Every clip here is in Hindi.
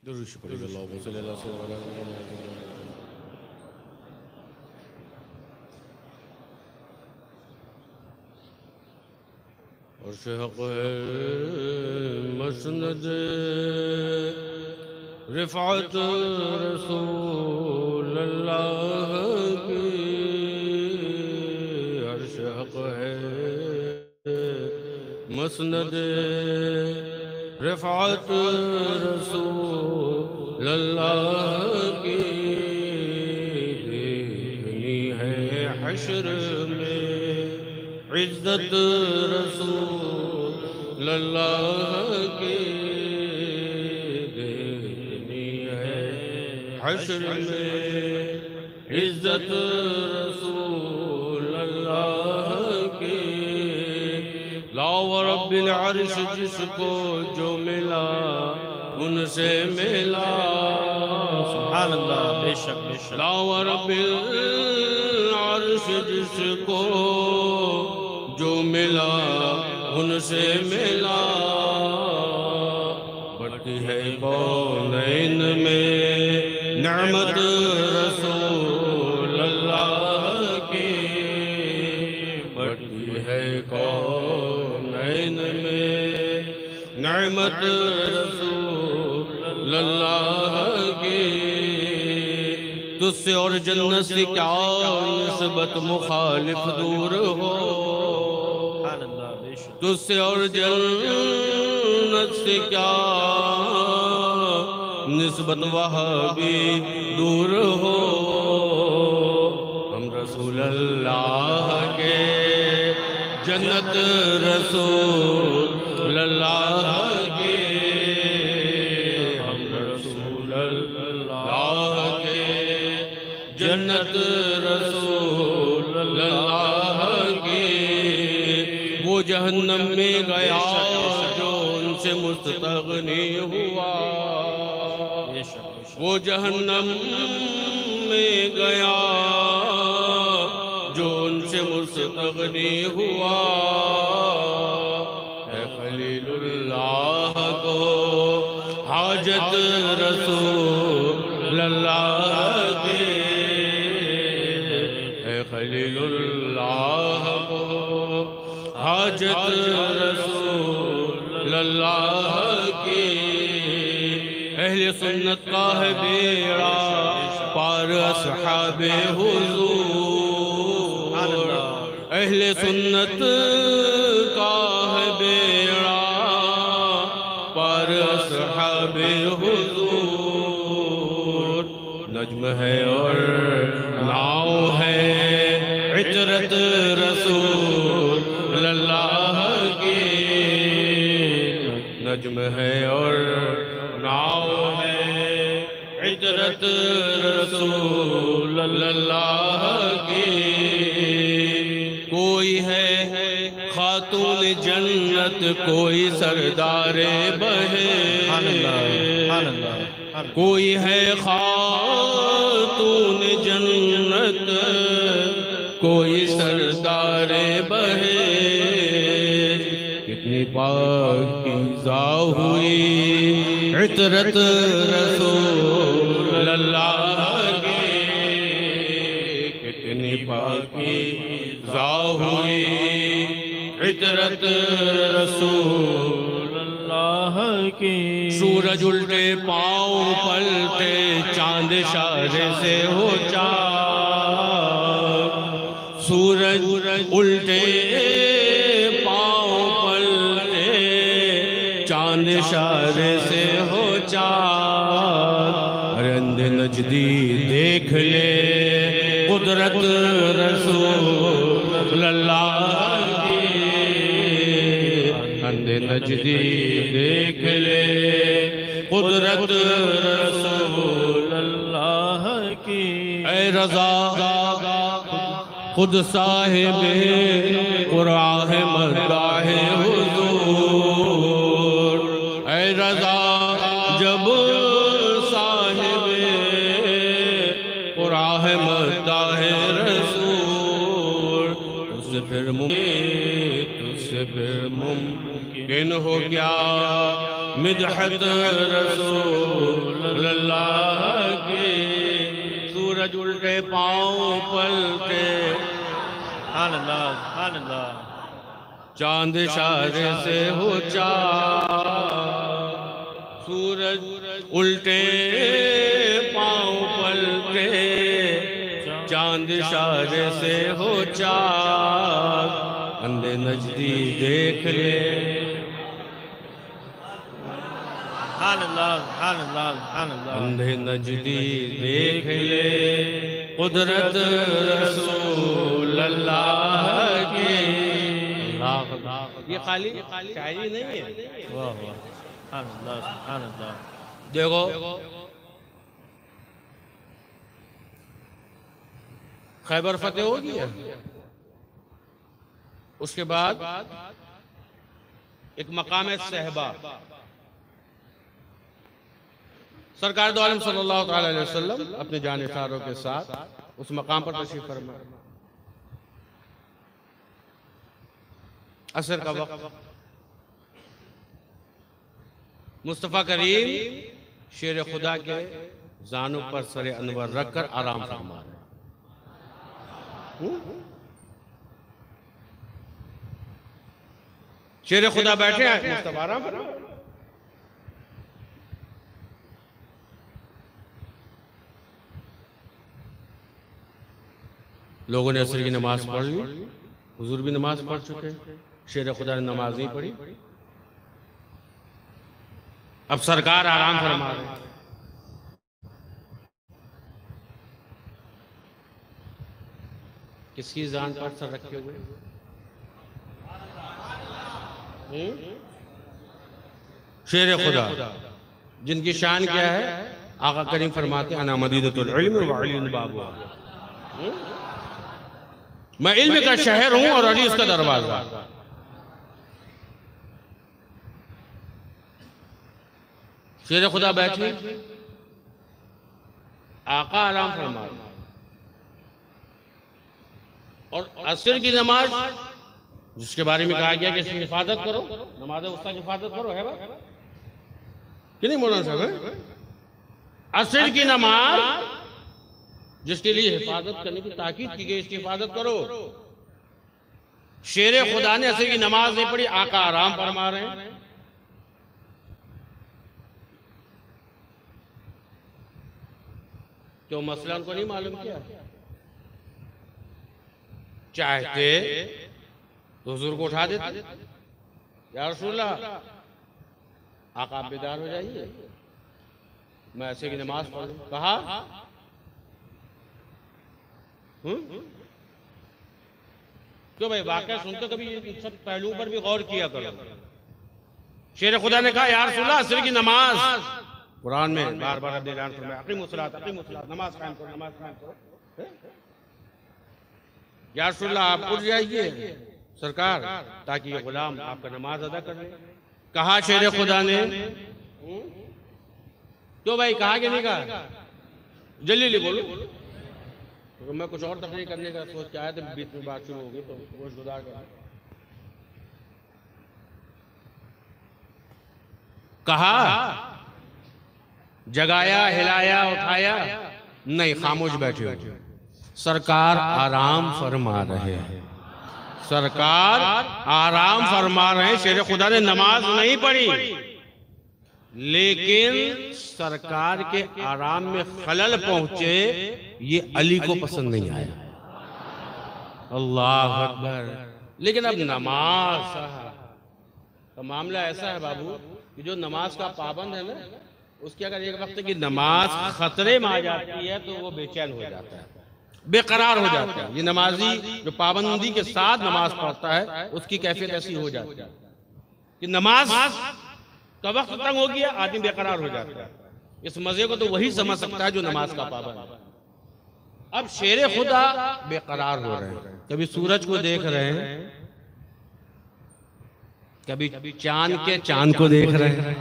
दुरूद पढ़िए अल्लाहुम्मा सल्लि अला सय्यिदिना और हक़ है मसनद रिफ़अत रसूल अल्लाह की अर्श हक़ है मसनद रिफ़अत रसूल अल्लाह की देखनी है हश्र में इज़्ज़त रसूल अल्लाह की देखनी है हश्र में इज़्ज़त रसूल अल्लाह की। ला व रब्बिल अर्श जिसको जो मिला उनसे मिला। सुभान अल्लाह, बेशक बेशक। ला व रब्बिल अर्श जिसको जो मिला उनसे मिला। बढ़ती है कौनैन में नेमत रसूल अल्लाह की। बढ़ती है कौनैन में नेमत रसूल अल्लाह की। तुझसे और जन्नत से क्या निस्बत मुखालिफ दूर हो। तुझसे और जन्नत से क्या निस्बत वहाँ भी दूर हो। हम रसूल अल्लाह के जन्नत रसूल अल्लाह के। हम रसूल अल्लाह के जन्नत रसूल अल्लाह की। वो जहन्नम में गया जो उनसे मुस्तगनी हुआ। वो जहन्नम में गया जो उनसे मुस्तगनी हुआ। है खलीलुल्लाह को हाजत रसूल अल्लाह के। है खलीलुल्लाह को हाजत रसूल अल्लाह की। अहले सुन्नत का है बेड़ा पार अस्हाबे हुजूर। अहले सुन्नत का है बेड़ा पार अस्हाबे हुजूर। नज्म है और नाव है इतरत रसूल अल्लाह की। नज्म है और नाव है इतरत रसूल अल्लाह की। कोई है खातून जन्नत कोई सरदारे बहे। कोई है खातून जन्नत कोई सरदारे बहे। कितनी पाकीज़ा हुई इतरत रसूल अल्लाह की। कितनी पाकीज़ा हुई इतरत रसूल अल्लाह की। सूरज उल्टे पाँव पलटे चांद इशारे से हो चाँद। सूरज उल्टे पाँव पलटे चांद इशारे से हो चाँद। अंधे नजदी देख ले कुदरत रसूल अल्लाह की। अंधे नजदी देख ले कुदरत रसूल अल्लाह की। ऐ रज़ा खुद साहिबे कुरान है मदाहे हुजूर। ऐ रज़ा जब साहिबे कुरान है मदाहे रसूल। तुझसे फिर मुमकिन हो गया मिदहत रसूल अल्लाह की। सूरज उल्टे पाँव पलटे, सुभान अल्लाह, सुभान अल्लाह। चांद इशारे से हो चाँद। सूरज उल्टे पाँव पलटे, चांद इशारे से हो चाँद। अंधे नजदी देख ले, सुभान अल्लाह, सुभान अल्लाह, सुभान अल्लाह। अंधे नजदी देख ले, कुदरत रसूल अल्लाह की। ये खाली शायरी नहीं है। वाह वाह, सुभान अल्लाह, सुभान अल्लाह। देखो खैबर फतेह हो गया, उसके बाद एक मकाम है सहबा। सरकार दो आलम सल्लल्लाहु अलैहि वसल्लम अपने जानिसारों के साथ उस मकाम पर तशरीफ फरमा। असर का वक्त, मुस्तफ़ा करीम शेर खुदा के जानों पर सरे अनवर रखकर आराम फरमा रहे। शेर खुदा बैठे हैं, मुस्तफ़ा आराम फरमा। लोगों ने असर की नमाज पढ़ ली, हुजूर भी नमाज पढ़ चुके, शेर खुदा ने नमाज नहीं पढ़ी। अब सरकार आराम फरमा रहे। किसकी जान पर सर रखे हुए? शेर खुदा जिनकी शान क्या है? आका करीम फरमाते हैं अना मदीनतुल इल्म व अली बाबुहा। मैं इल्म का शहर हूं और अली उसका दरवाजा। शेर खुदा बैठे, आका आराम फरमा और असर की नमाज जिसके बारे में कहा गया कि इसकी हिफाजत करो, नमाज उसका हिफाजत करो, है कि नहीं मौलाना साहब? असर की नमाज जिसके लिए हिफाजत करने की ताकीद की गई, इसकी हिफाजत करो। शेर खुदा ने असर की नमाज नहीं पढ़ी, आका आराम फरमा रहे हैं। क्यों मसला उनको नहीं मालूम किया? चाहते तो हुजूर को उठा देते, या रसूलल्लाह आका आप बेदार हो जाइए, मैं ऐसे की नमाज पढ़ूं। कहा क्यों भाई? वाकई सुनते कभी इन सब पहलुओं पर भी गौर किया करो। शेर खुदा ने कहा या रसूलल्लाह असर की नमाज, कुरान में बार बार ऐलान फरमाया अक़ीमुस्सलात, अक़ीमुस्सलात, नमाज कायम करो, नमाज कायम करो। या रसूलल्लाह आप उठ जाइए सरकार, ताकि ये गुलाम आपका नमाज अदा कर ले। कहा शेर खुदा ने, तो भाई कहा कि नहीं कहा? जल्दी बोलो। तो मैं कुछ और तकरीर करने का सोच के आया था, बीच में बात शुरू हो गई तो रोज गुजार कर। कहा जगाया, हिलाया, उठाया नहीं, खामोश बैठे हो। सरकार आराम फरमा रहे हैं, सरकार आराम फरमा रहे हैं। शेर खुदा ने नमाज नहीं पढ़ी, लेकिन सरकार के आराम में खलल पहुंचे, ये अली को पसंद नहीं आया। अल्लाह अकबर। लेकिन अब नमाज का मामला ऐसा है बाबू कि जो नमाज का पाबंद है ना, उसकी अगर एक वक्त की नमाज खतरे में आ जाती है तो वो बेचैन हो जाता है, बेकरार हो जाता है। ये नमाजी जो पाबंदी के साथ नमाज पढ़ता है, उसकी कैफियत ऐसी हो जाती है कि नमाज का वक्त तंग हो गया, आदमी बेकरार हो जाता है। इस मजे को तो वही समझ सकता है जो नमाज का पाबंद है। अब शेर खुदा बेकरार हो रहे हैं, कभी सूरज को देख रहे हैं, कभी चांद को देख रहे हैं,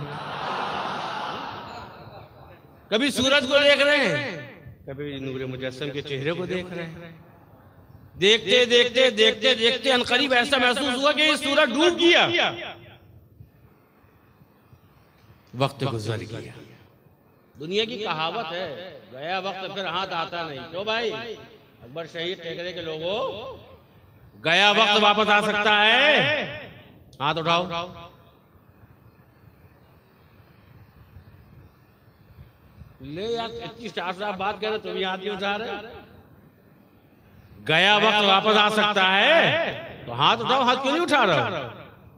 कभी सूरज को देख रहे हैं, कभी नूरे मुजस्सम के चेहरे को देख रहे हैं। देखते देखते देखते देखते अनकरीब ऐसा महसूस हुआ कि सूरज डूब गया। वक्त गुजर गया। दुनिया की कहावत है, गया वक्त फिर हाथ आता नहीं। क्यों भाई? अकबर शहीद टेकरे के लोगों, गया वक्त वापस आ सकता है? हाथ उठाओ। ले यार, इतनी स्टाफ साहब बात कर रहे, तुम हाथ नहीं उठा रहे। गया वक्त वापस आ सकता है तो हाथ उठाओ। हाथ क्यों नहीं उठा रहे?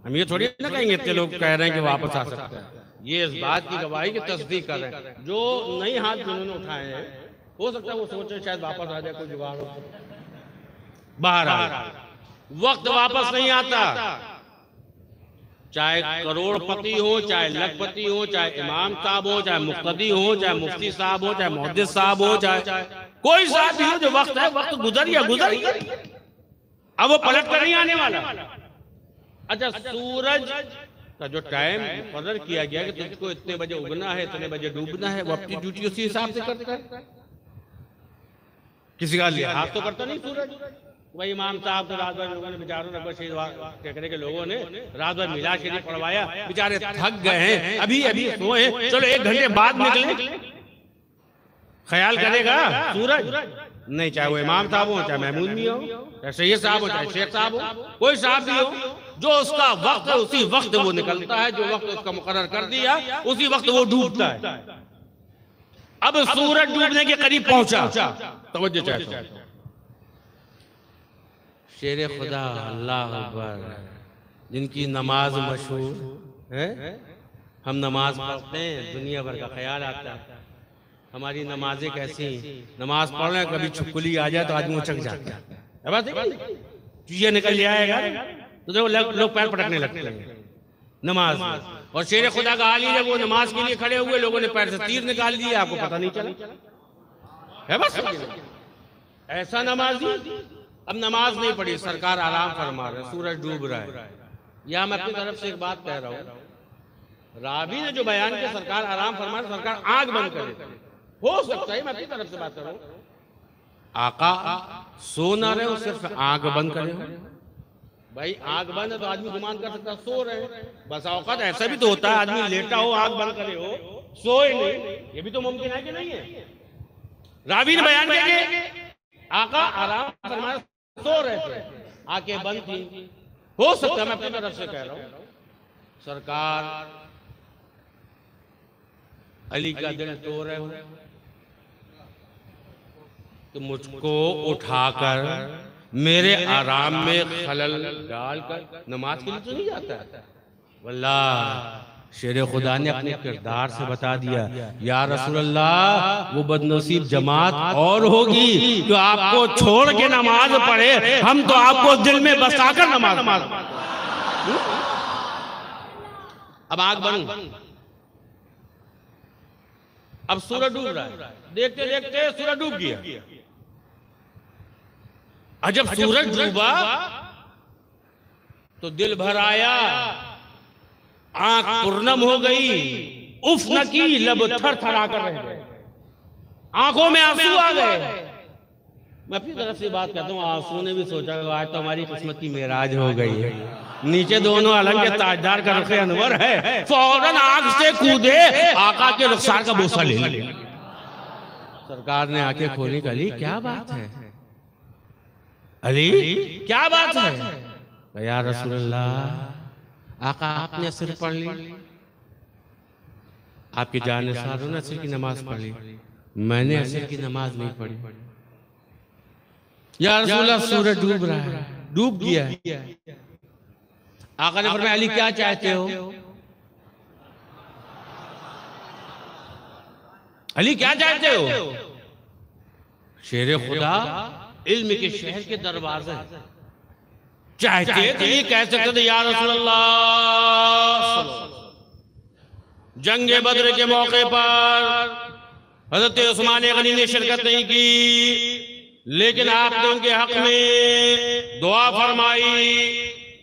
हम ये थोड़ी ना कहेंगे इतने लोग कह रहे हैं कि वापस आ सकता है। ये इस बात की गवाही की तस्दीक कर रहे हैं। जो नई हाथ जिन्होंने उठाए हैं, हो सकता है वो सोचे शायद वापस आ जाए, कोई जुगाड़ हो, बाहर आ। वक्त वापस नहीं आता, चाहे करोड़पति हो, चाहे लखपति हो, चाहे इमाम साहब हो, चाहे मुक्तदी हो, चाहे मुफ्ती साहब हो, चाहे मुहद्दिस साहब हो, चाहे कोई साहब भी हो। जो वक्त है, वक्त गुजर गया, गुजर गया। अब वो पलट कर नहीं आने वाला। अच्छा, सूरज का जो टाइम मुकर्रर किया गया कि तुझको इतने बजे उगना है, इतने बजे डूबना है, वो अपनी ड्यूटी उसी हिसाब से करता है। किसी का लिहाज तो करता नहीं सूरज। वही इमाम साहब को रात भर लोगों ने, बेचारों अकबर शहीद टेकरे के लोगों ने रात भर मिलाद शरीफ पढ़वाया, बेचारे थक गए हैं, अभी अभी सोए हैं, चलो 1 घंटे बाद निकले। ख्याल करेगा सूरज? नहीं, चाहे वो इमाम साहब हो, चाहे महमूद भी हो, चाहे सैयद साहब हो, चाहे शेख साहब हो, कोई साहब भी हो, जो उसका वक्त है उसी वक्त वो निकलता है। जो वक्त उसका मुकर्रर कर दिया उसी वक्त वो डूबता है। अब सूरज डूबने के करीब पहुंचा, तवज्जो चाहता हूं। शेर खुदा अल्लाह अकबर, जिनकी नमाज मशहूर है, हम नमाज पढ़ते हैं, दुनिया भर का ख्याल आता है। हमारी नमाजें कैसी? नमाज पढ़ रहे, कभी छुपकुली आ जाए तो आदमी उचक जाता है, चूहिया निकल जाएगा तो देखो लोग पैर पटकने लगते हैं नमाज में। और शेर खुदा का हाल ही जब वो नमाज के लिए खड़े हुए, लोगों ने पैर से तीर निकाल दिए, आपको पता नहीं चला है। बस ऐसा नमाजी। अब नमाज नहीं पढ़ी, सरकार आराम फरमा रहे, सूरज डूब रहा है। यह मैं अपनी तरफ से एक बात कह रहा हूँ, रावी ने जो बयान किया सरकार आराम फरमा रहे, सरकार आग बंद करे। हो सकता है, मैं अपनी तरफ से बात कर रहा हूँ, आका सो ना रहे हो, सिर्फ आग बंद करे हो। भाई आग बंद है तो आदमी गुमान कर सकता सो रहे हैं। बस औकात ऐसा भी तो होता है, आदमी लेटा हो, आग बंद करे हो, सोए नहीं, ये भी तो मुमकिन है कि नहीं है? रावी ने बयान किया कि आका आराम फरमा सो रहे थे, आंखें बंद थी। हो सकता है, मैं अपनी तरफ से कह रहा हूं, सरकार अली का दिल तोड़ रहे हो तो मुझको उठाकर मेरे आराम में खलल डालकर नमाज के लिए तो नहीं जाता है। वल्लाह शेर खुदा ने अपने किरदार से बता दिया, या रसूल अल्लाह, वो बदनसीब जमात और होगी जो आपको छोड़ के नमाज पढ़े, हम तो आपको दिल में बसाकर नमाज। अब आग बंद, अब सूरज डूब रहा है, देखते देखते सूरज डूब गया। जब सूरज डूबा तो दिल भर आया, आंख पुरनम हो गई, उफ न की, लब थर थरा कर रह गए, आंखों में आंसू आ गए। मैं अपनी तरफ से बात करता हूँ, आंसू ने भी सोचा आज तो हमारी किस्मत की मेराज हो गई है। नीचे दोनों अलंग के ताजदार का रुखे अनवर है, फौरन आग से कूदे, आका के रुखसार का बोसा ले लिया। सरकार ने आंखें खोली, अली क्या बात है? अली क्या बात है? या रसूलल्लाह, आका आपने असर पढ़ ली, आपके जाने सारों ने असर की नमाज पढ़ ली, मैंने असर की नमाज नहीं पढ़ी। या रसूलल्लाह, सूरज डूब रहा है, डूब गया है। आका ने फरमाया, अली क्या चाहते हो? अली क्या चाहते हो? शेर खुदा इल्म के शहर के दरवाजे चाहते तो ये कह सकते थे, या रसूलल्लाह, जंगे बद्र के मौके पर हजरत उस्मान गनी ने शिरकत नहीं की, लेकिन आपने उनके हक में दुआ फरमाई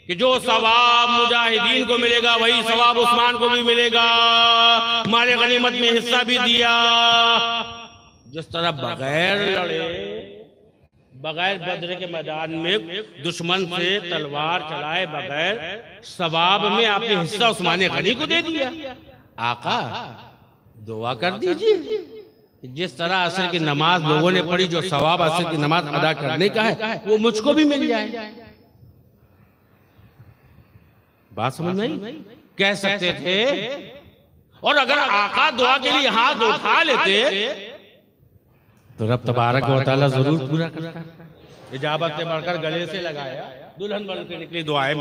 कि जो सवाब मुजाहिदीन को मिलेगा वही सवाब उस्मान को भी मिलेगा, माले गनीमत में हिस्सा भी दिया। जिस तरह बगैर लड़े, बगैर बद्र के मैदान में दुश्मन से तलवार चलाए बगैर सवाब में आपने हिस्सा उस्मान गनी को दे दिया। आका दुआ कर दीजिए, जिस तरह असर की नमाज लोगों ने पढ़ी, जो सवाब असर की नमाज अदा करने का है वो मुझको भी मिल जाए। बात समझ में आई? कह सकते थे, और अगर आका दुआ के लिए हाथ उठा लेते तो रब तबारक व तआला जरूर पूरा करता। इजाबत से बढ़कर गले से लगाया, दुल्हन बन के निकली दुआएं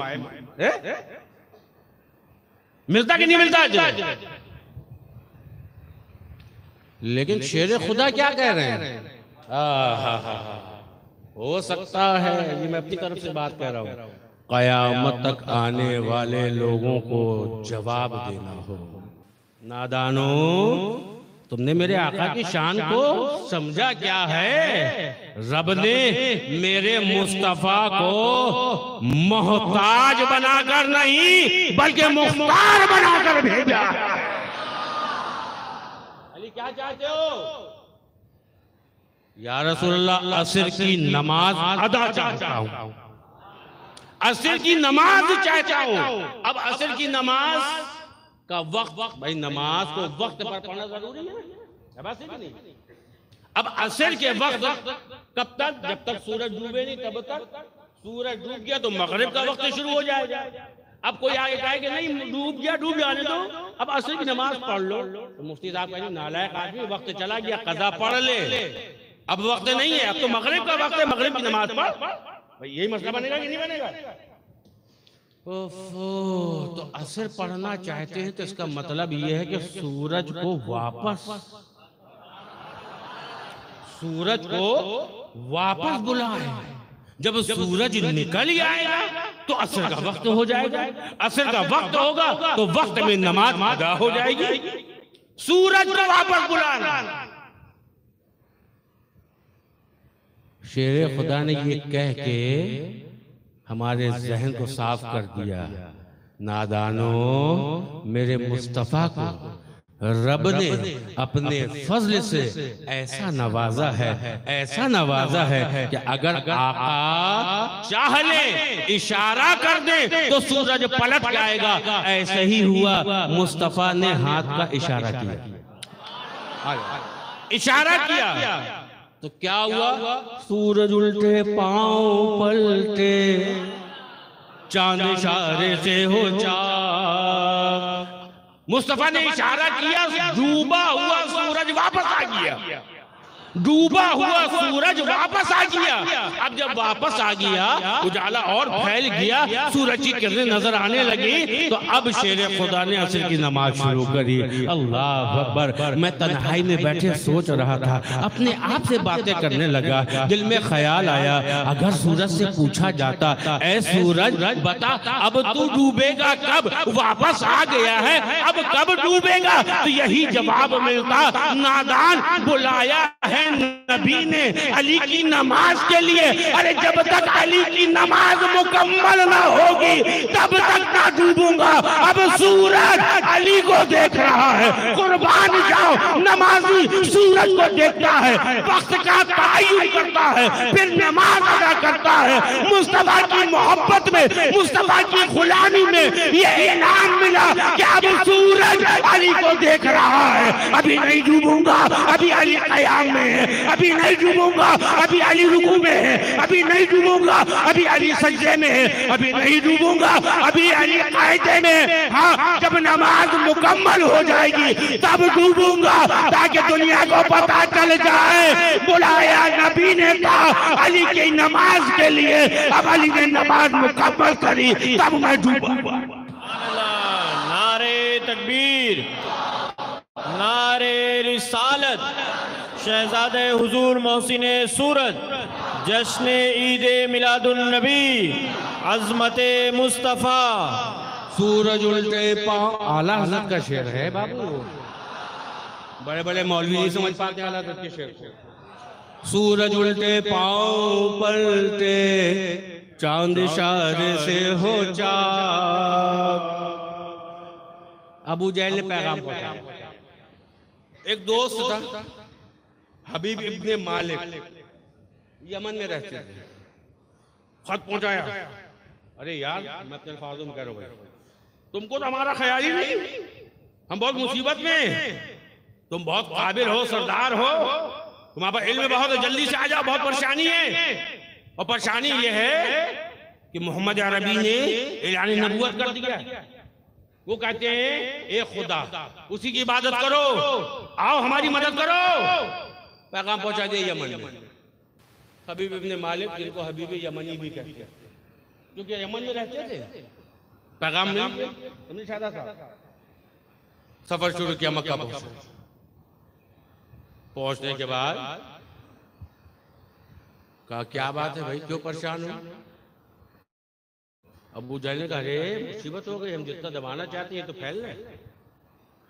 मिलता कि नहीं मिलता? लेकिन शेर खुदा क्या कह रहे हैं? हो सकता है, ये मैं अपनी तरफ से बात कह रहा हूं, कयामत तक आने वाले लोगों को जवाब देना हो। नादानो, तुमने मेरे आका की शान को समझा क्या है? रब ने मेरे मुस्तफा को मोहताज बनाकर नहीं बल्कि मुख्तार बनाकर भेजा। अली क्या चाहते हो? या रसूलल्लाह, असर की नमाज अदा चाहता हूं, असर की नमाज चाहता हूं। अब असर की नमाज का वक्त, भाई नमाज को वक्त पर पढ़ना जरूरी है, बात है कि नहीं? अब असर के वक्त कब तक? जब तक सूरज डूबे नहीं तब तक। सूरज डूब गया तो मगरिब का वक्त शुरू हो जाएगा। अब कोई आगे कहे कि नहीं डूब गया, डूब जाने दो, अब असर की नमाज पढ़ लो, तो मुफ्ती साहब कहेंगे नालायक आदमी, वक्त चला गया, कज़ा पढ़ ले, अब वक्त नहीं है, अब तो मगरिब का वक्त है, मगरिब की नमाज पढ़। भाई यही मसला बनेगा कि नहीं बनेगा? तो असर पढ़ना चाहते हैं तो इसका मतलब यह है कि सूरज को वापस बुलाए। जब सूरज निकल आएगा तो असर का वक्त हो जाएगा, असर का वक्त होगा तो वक्त में नमाज अदा हो जाएगी। सूरज को वापस बुलाना। शेर खुदा ने ये कह के हमारे जहन को साफ कर दिया। नादानो, मेरे मुस्तफा को रब ने अपने फजल से ऐसा नवाजा है, ऐसा नवाजा है कि अगर आका चाह ले, इशारा कर दे तो सूरज पलट जाएगा। ऐसे ही हुआ, मुस्तफा ने हाथ का इशारा किया, इशारा किया तो क्या हुआ? सूरज उल्टे पांव पलटे, चांद इशारे से हो चाक। मुस्तफा ने इशारा किया, डूबा हुआ सूरज वापस आ गया, डूबा हुआ सूरज वापस आ गया। अब जब वापस आ गया, उजाला और फैल गया, सूरज की किरणें नजर आने लगी, तो अब शेर खुदा ने असर की नमाज शुरू करी। अल्लाह अकबर। मैं तन्हाई में बैठे सोच रहा था, अपने आप से बातें करने लगा। दिल में ख्याल आया, अगर सूरज से पूछा जाता, ऐ सूरज बता अब तू डूबेगा कब? वापस आ गया है, अब कब डूबेगा? तो यही जवाब मिलता, नादान, बुलाया है नबी ने अली की नमाज के लिए। अरे जब तक अली की नमाज मुकम्मल ना होगी तब तक ना डूबूंगा। अब सूरज अली को देख रहा है, कुर्बान जाओ, नमाजी सूरज को देखता है, वक्त का तयन करता है, फिर नमाज अदा करता है। मुस्तफा की मोहब्बत में, मुस्तफा की गुलामी में ये इनाम मिला कि अब सूरज अली को देख रहा है। अभी नहीं डूबूंगा, अभी अली क़याम में है, अभी नहीं डूबूंगा, अभी अली रुकू में है, अभी नहीं डूबूंगा, अभी अली सजदे में है, अभी नहीं डूबूंगा, अभी अली कायदे में। हाँ, जब नमाज मुकम्मल हो जाएगी तब डूबूंगा, ताकि दुनिया को पता चल जाए बुलाया नबी ने था अली की नमाज के लिए। अब अली ने नमाज मुकम्मल करी तब मैं डूबूंगा। नारे तकबीर, नारे रिसालत। शहजादे हुजूर मोहसिने सूरज, जश्न ईदे मिलादुन नबी, अज़मते मुस्तफ़ा। सूरज उल्टे पांव, आला हज़रत का शेर है बाबू, बड़े बड़े मौलवी नहीं समझ पाते आला हज़रत के शेर को। सूरज उल्टे पांव पलटे, चांद इशारे से हो चाक। अबू जहल ने पैगाम पहुंचाया। एक दोस्त था हबीब इब्ने मालिक, यमन में रहते थे, खत पहुंचाया। अरे यार, मैं अपने अल्फाज़ों में कह रहा हूँ, तुमको तो हमारा ख्याल ही नहीं, हम बहुत मुसीबत में हैं, तुम बहुत काबिल हो, सरदार हो, तुम्हारे पास इल्म बहुत है, जल्दी से आ जाओ, बहुत परेशानी है। और परेशानी ये है कि मोहम्मद अरबी ने ऐलान नबूवत कर दिया। वो कहते हैं ए खुदा, उसी की इबादत करो, आओ हमारी मदद करो। पैगाम पहुंचा दिया यमन में। हबीब इब्ने मालिक, जिनको हबीब यमनी भी कहते हैं, क्योंकि यमन में रहते थे, पैगाम मिल तुमने शादा था। सफर शुरू किया, मक्का पहुंचने के बाद कहा क्या बात है भाई, क्यों परेशान हो? अबू जहल ने कहा अरे मुसीबत हो गई, हम जितना दबाना चाहते हैं तो फैल रहे,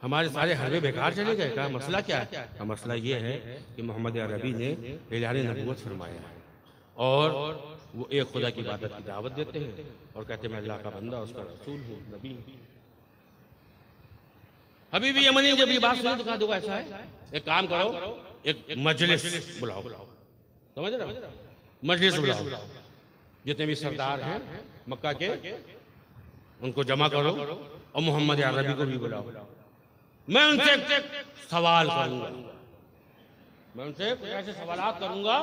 हमारे सारे हरबे बेकार चले गए। कहा मसला क्या है? का मसला ये है कि मोहम्मद अरबी ने ऐलान नबूवत फरमाया है और वो एक खुदा की इबादत की दावत देते हैं और कहते हैं मैं अल्लाह का बंदा, उसका रसूल हूँ, नबी। हबीब यमनी जब ये बात सुनी तो कहा देखो ऐसा है, एक काम करो, एक मजलिस बुलाओ, समझ रहे हो, मजलिस बुलाओ, जितने भी सरदार हैं मक्का के उनको जमा करो और मोहम्मद अरबी को भी बुलाओ। मैं उनसे सवाल करूंगा, मैं उनसे कुछ ऐसे सवालात करूंगा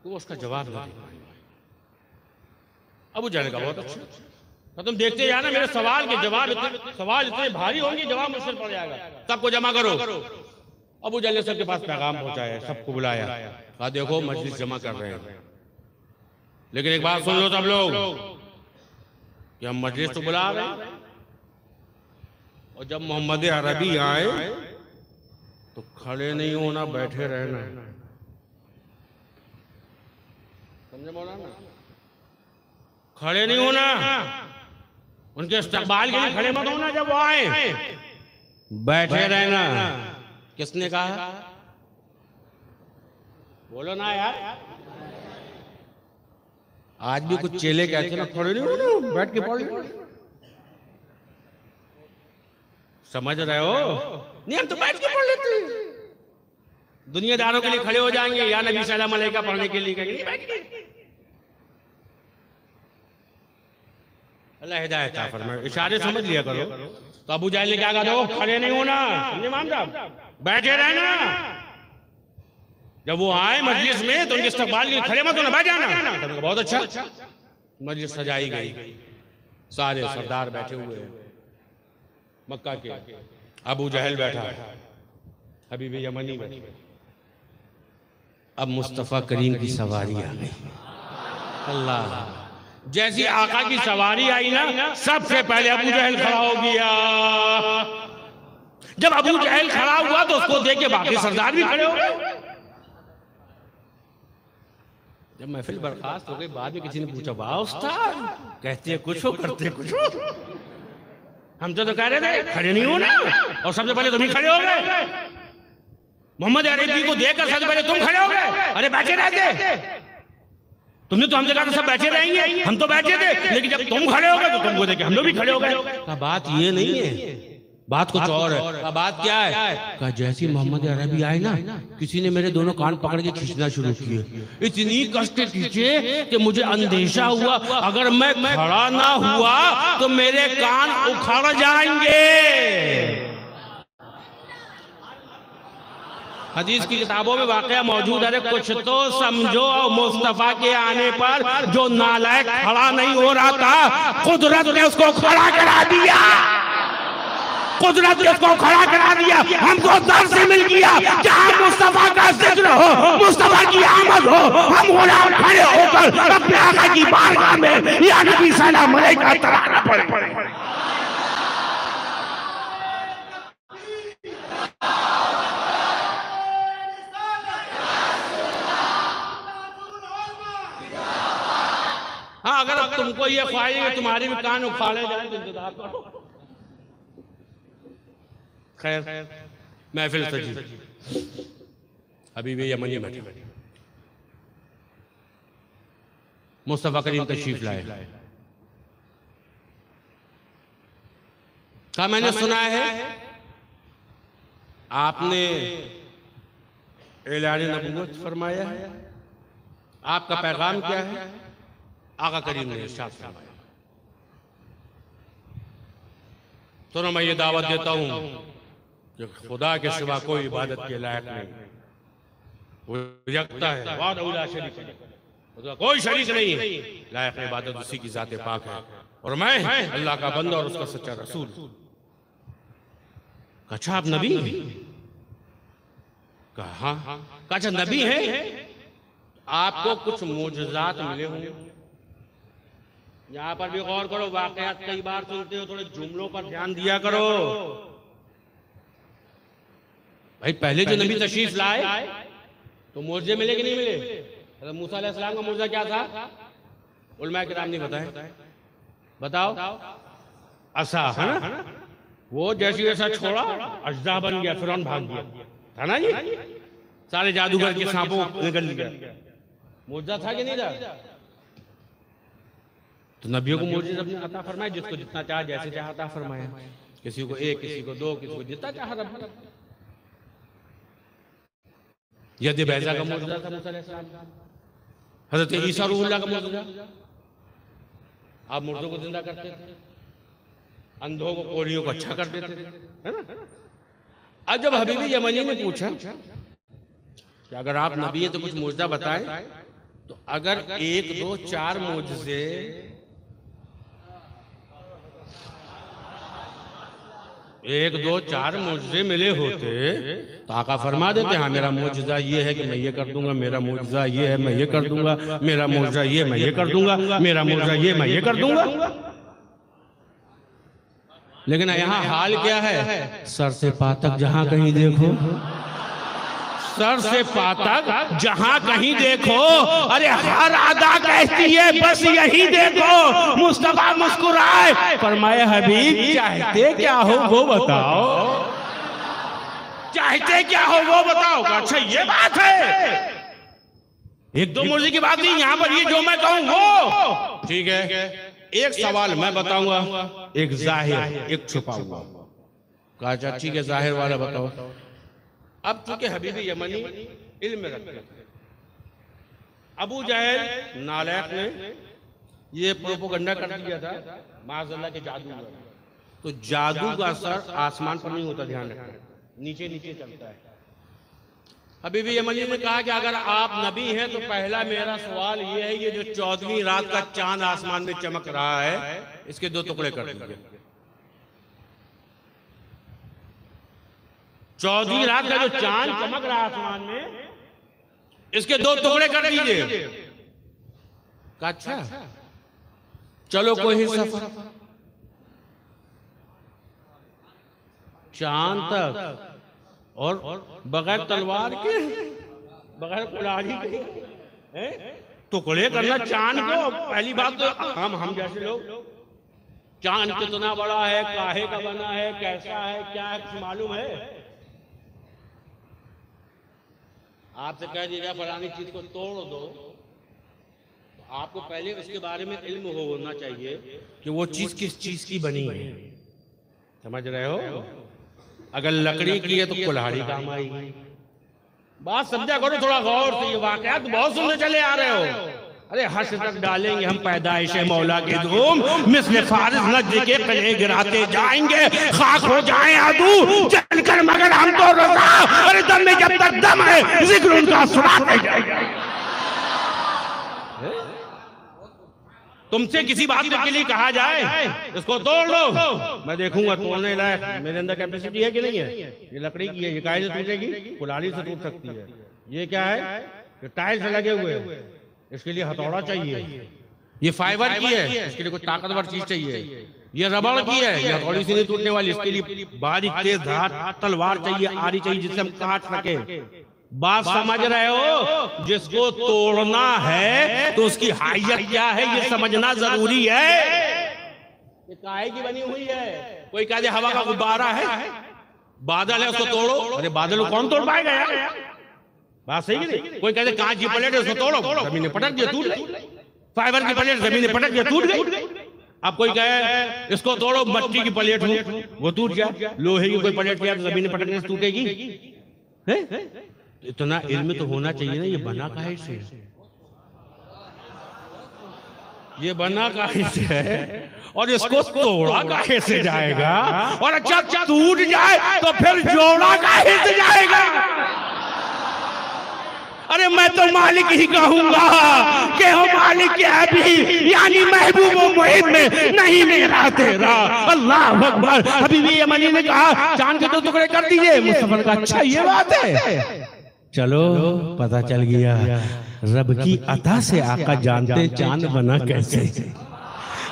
तो वो उसका जवाब ना दे पाएंगे। अबू जहल का बहुत अच्छा, तो तुम देखते जाना मेरे सवाल के जवाब सवाल इतने भारी होंगे, जवाब मुश्किल पड़ जाएगा। सबको जमा करो। अबू जहल ने सबके पास पैगाम पहुंचाया, सबको बुलाया, कहा देखो मजलिस जमा कर रहे हैं, लेकिन एक बात सुन लो सब लोग कि हम मजलिस तो बुला रहे हैं और जब मोहम्मद अरबी आए तो खड़े नहीं होना, बैठे रहना। समझे मौलाना? खड़े नहीं होना, उनके इस्तकबाल के लिए खड़े मत होना, जब वो आए बैठे रहना। किसने कहा? बोलो ना यार। आज भी कुछ चेले कहते ना खड़े नहीं होना, बैठ के पढ़ लो। समझ रहे हो? नहीं हम तो बैठ के पढ़ लेते हैं। दुनियादारों के लिए खड़े हो जाएंगे या नबी सल्लल्लाहु अलैहि वसल्लम पढ़ने के लिए कहेंगे बैठ के। अल्लाह हिदायत फरमाए, इशारे समझ लिया करो। तो अबू जहल ने क्या कहा? दो खड़े नहीं होना, समझे इमाम साहब, बैठे रहना। जब वो आए मजलिस में तो उनके इस्तकबाल के लिए खड़े मत होना, बैठ जाना। बहुत अच्छा। मजलिस सजाई गई, सारे सरदार बैठे हुए हैं मक्का के। अबू जहल बैठा, हबीब यमनी बैठे। अब मुस्तफा करीम की सवारी आ गई। अल्लाह, जैसी आका की सवारी आई ना, सबसे पहले अबू जहल खड़ा हो गया। जब अबू जहल खड़ा हुआ तो उसको देख के बाकी सरदार भी खड़े हो गए। जब महफिल बर्खास्त हो गई, बाद में किसी ने पूछा वाह उस्ताद, कहते हैं कुछ हो करते कुछ हो। हम तो कह रहे थे खड़े नहीं हो ना, और सबसे पहले तुम ही खड़े हो गए। मोहम्मद अरबी को देखकर सबसे पहले तुम खड़े हो गए। अरे बैठे रहते, तुमने तो हमसे कहा था सब बैठे रहेंगे, हम तो बैठे थे, लेकिन जब तुम खड़े हो गए तो तुमको देखे हम लोग भी खड़े हो गए। बात ये नहीं है, बात कुछ और है। बात क्या है? कहा जैसी मोहम्मद अरबी आए ना, किसी ने मेरे दोनों कान पकड़ के खींचना शुरू किए। इतनी कष्ट खींचे कि मुझे अंदेशा हुआ अगर मैं खड़ा ना हुआ तो मेरे कान उखड़ जाएंगे। हदीस की किताबों में वाकया मौजूद है। कुछ तो समझो, मुस्तफा के आने पर जो नालायक खड़ा नहीं हो रहा था, कुदरत ने उसको खड़ा करा दिया। कुदरत ने उसको खड़ा करा दिया। हमको दर्द से मिल गया, जहाँ मुस्तफा का जिक्र हो, मुस्तफा की आमद हो, हम गुलाम खड़े होकर अपने आका की बारगाह में या नबी सलाम अलैका तराना पड़े। हाँ, अगर अब तुमको ये ख्वाहिश है तुम्हारे भी कान उखाड़े जाए तो इंतजार करो। खैर, महफिल सजी, हबीब यमनी बैठे, मुस्तफा करीम तशरीफ लाए। कहा मैंने सुना है आपने ऐलान नबूवत फरमाया है, आपका पैगाम क्या है? आका करीम ने इरशाद फरमाया तो मैं ये दावत देता हूं कि खुदा के सिवा कोई इबादत के लायक नहीं, वो यकता है, वाहदहू शरीक है, उसका कोई शरीक नहीं है, लायक इबादत उसी की जाते पाक है, और मैं अल्लाह का बंदा और उसका सच्चा रसूल। अच्छा आप नबी? कहा हाँ। अच्छा नबी है, आपको कुछ मोजज़ात मिले होंगे। यहाँ पर भी गौर करो, वाकयात कई बार सुनते हो, थोड़े जुमलों पर ध्यान दिया करो। भाई पहले जो नबी तशरीफ लाए तो मोजे मिले कि नहीं मिले? हज़रत मूसा अलैहिस्सलाम का मोजा क्या था? उलमा किराम नहीं बताए, बताओ। असा है ना, वो जैसे जैसा छोड़ा अज्जा बन गया, फिरौन भाग गया था ना, ये सारे जादूगर के सांपों निकल लिया। मोजा था कि नहीं था? तो नबियों को मोजे अपने अता फरमाया, जिसको जितना चाहा जैसे चाहा अता फरमाया, किसी को एक, किसी को दो, किसी को जितना चाहा रब। यदि बैजा का मोजा था मूसा अलैहिस्सलाम का, हजरत ईसा रूहुल्लाह का मोजा। आप मुर्दों को जिंदा करते थे, अंधों को, कोढ़ियों को अच्छा कर देते थे, है ना। अब जब हबीबी यमनी ने पूछा कि अगर आप नबी हैं तो कुछ मोजा बताएं, तो अगर 1, 2, 4 मोजे मिले होते तो आका फरमा देते हाँ मेरा मोजज़ा ये है कि मैं ये कर दूंगा, मेरा मोजज़ा ये है मैं ये कर दूंगा, मेरा मोजज़ा ये मैं ये कर दूंगा, मेरा मोजज़ा ये मैं ये कर दूंगा। लेकिन यहाँ हाल क्या है? सर से पातक जहां कहीं देखो, सर से पातक जहां कहीं देखो, अरे हर अदा कहती है बस यही देखो। मुस्तफा मुस्कुराए, फरमाए हबीब चाहते क्या हो वो बताओ, चाहते क्या हो वो बताओ। अच्छा ये बात है, 1-2 मुर्जी की बात नहीं, यहाँ पर ये जो मैं कहूँ वो ठीक है। एक सवाल मैं बताऊंगा, एक जाहिर, एक छुपा हुआ। कहा अच्छा ठीक है, जाहिर वाला बताओ। अब चूंकि हबीबी यमनी इल्म रखते थे, अबू जहल नालायक ने ये प्रोपोगंडा कर दिया था माज़अल्लाह के जादू। तो जादू का असर आसमान पर नहीं होता, ध्यान रखना, नीचे नीचे चलता है। हबीबी यमनी ने कहा कि अगर आप नबी हैं तो पहला मेरा सवाल ये है, ये जो 14वीं रात का चांद आसमान में चमक रहा है, इसके 2 टुकड़े कर दीजिए। 14वीं रात का जो चांद चमक रहा है आसमान में, इसके 2 टुकड़े कर दीजिए। अच्छा चलो कोई सफर चांद तक और बगैर तलवार के, बगैर कुल्हाड़ी के टुकड़े करना चांद को। पहली बात तो हम जैसे लोग चांद कितना बड़ा है, काहे का बना है, कैसा है, क्या है मालूम है? आपसे कह दिया फलानी चीज को तोड़ दो, तो आपको पहले उसके बारे में इल्म होना चाहिए कि वो चीज किस चीज की बनी है। समझ रहे हो? अगर लकड़ी की है तो कुल्हाड़ी काम आएगी। बात समझा करो थोड़ा गौर से, ये वाकयात बहुत सुनने चले आ रहे हो। अरे हश्र तक डालेंगे हम पैदाइश मौला के धूम, मिस्ल फारिस नज्द के कले गिराते जाएंगे, खाक हो जाएं आदू चलकर मगर हम तो रज़ा, अरे दम में जब तक दम है जिक्र उनका सुनाते जाएंगे। तुमसे किसी बात के लिए कहा जाए इसको तोड़ लो, मैं देखूंगा तोड़ने लायक मेरे अंदर कैपेसिटी है कि नहीं है। ये लकड़ी की है, ये काहे से टूटेगी? कुल्हाड़ी से टूट सकती है। ये क्या है? टाइल्स लगे हुए, इसके लिए हथौड़ा चाहिए। ये फाइबर की है, इसके लिए कोई ताकतवर चीज चाहिए। ये रबड़ की है, ये हथौड़ी से नहीं टूटने वाली, इसके लिए बारीक तेज धार तलवार चाहिए, आरी चाहिए जिससे हम काट सके। बात समझ रहे हो? जिसको तोड़ना है तो उसकी हैसियत क्या है ये समझना जरूरी है। ये काहे की बनी हुई है? कोई कह दे हवा का गुब्बारा है, बादल है उसको तोड़ो, अरे बादल को कौन तोड़ पाएगा यार? बात सही नहीं? कोई कहते कांच की प्लेट है उसको तोड़ो, जमीन ने पटक दिया टूट गई। फाइबर की प्लेट जमीन ने पटक दिया टूट गई। अब कोई कहे इसको तोड़ो, मट्टी की प्लेट हो वो टूट गया, लोहे की कोई प्लेट किया तो जमीन ने पटकने से टूटेगी? इतना इल्म तो होना चाहिए ना, ये बना काहे से? ये बना काहे से है और इसको तोड़ा काहे से जाएगा, और अच्छा टूट जाए तो फिर जोड़ा काहे से जाएगा। अरे मैं तो मालिक ही कहूंगा कि हो मालिक है भी, यानी महबूब मुहिब में नहीं मेरा तेरा। अल्लाह अकबर। हबीबी यमनी ने कहा चांद के 2 टुकड़े कर दीजिए। मुस्तफा ने कहा अच्छा ये बात है, चलो पता चल गया रब की अता से आका जानते चांद बना कैसे।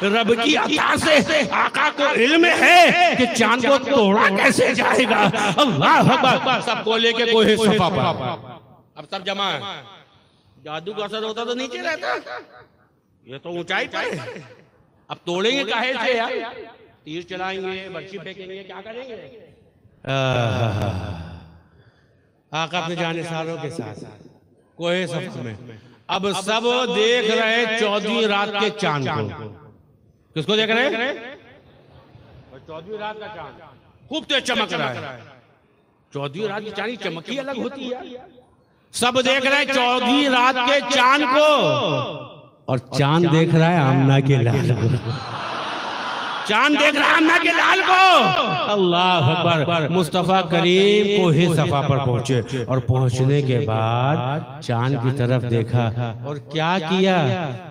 रब की अता से आका को इल्म है कि चांद को तोड़ा कैसे जाएगा। अल्लाह अकबर। सबको लेके कोहे सफा पर, अब सब जमा है। जादू का असर होता तो नीचे रहता, ये तो ऊंचाई पर है। अब तोड़ेंगे काहे से यार, तीर चलाएंगे, बर्छी फेंकेंगे, क्या करेंगे। आका अपने जाने सारों के साथ कोहे सफा में। अब सब देख रहे 14वीं रात के चांद को। किसको देख रहे? 14वीं रात का चांद खूब तेज चमक रहा है। 14वीं रात की चांद की चमक ही अलग होती है। सब देख रहे हैं 14वीं रात के चांद को, और चांद देख रहा है आमना के लाल को। चांद देख रहा है आमना के लाल को। अल्लाह अकबर। मुस्तफा करीम कोहे सफा पर पहुंचे, और पहुंचने के बाद चांद की तरफ देखा और क्या किया,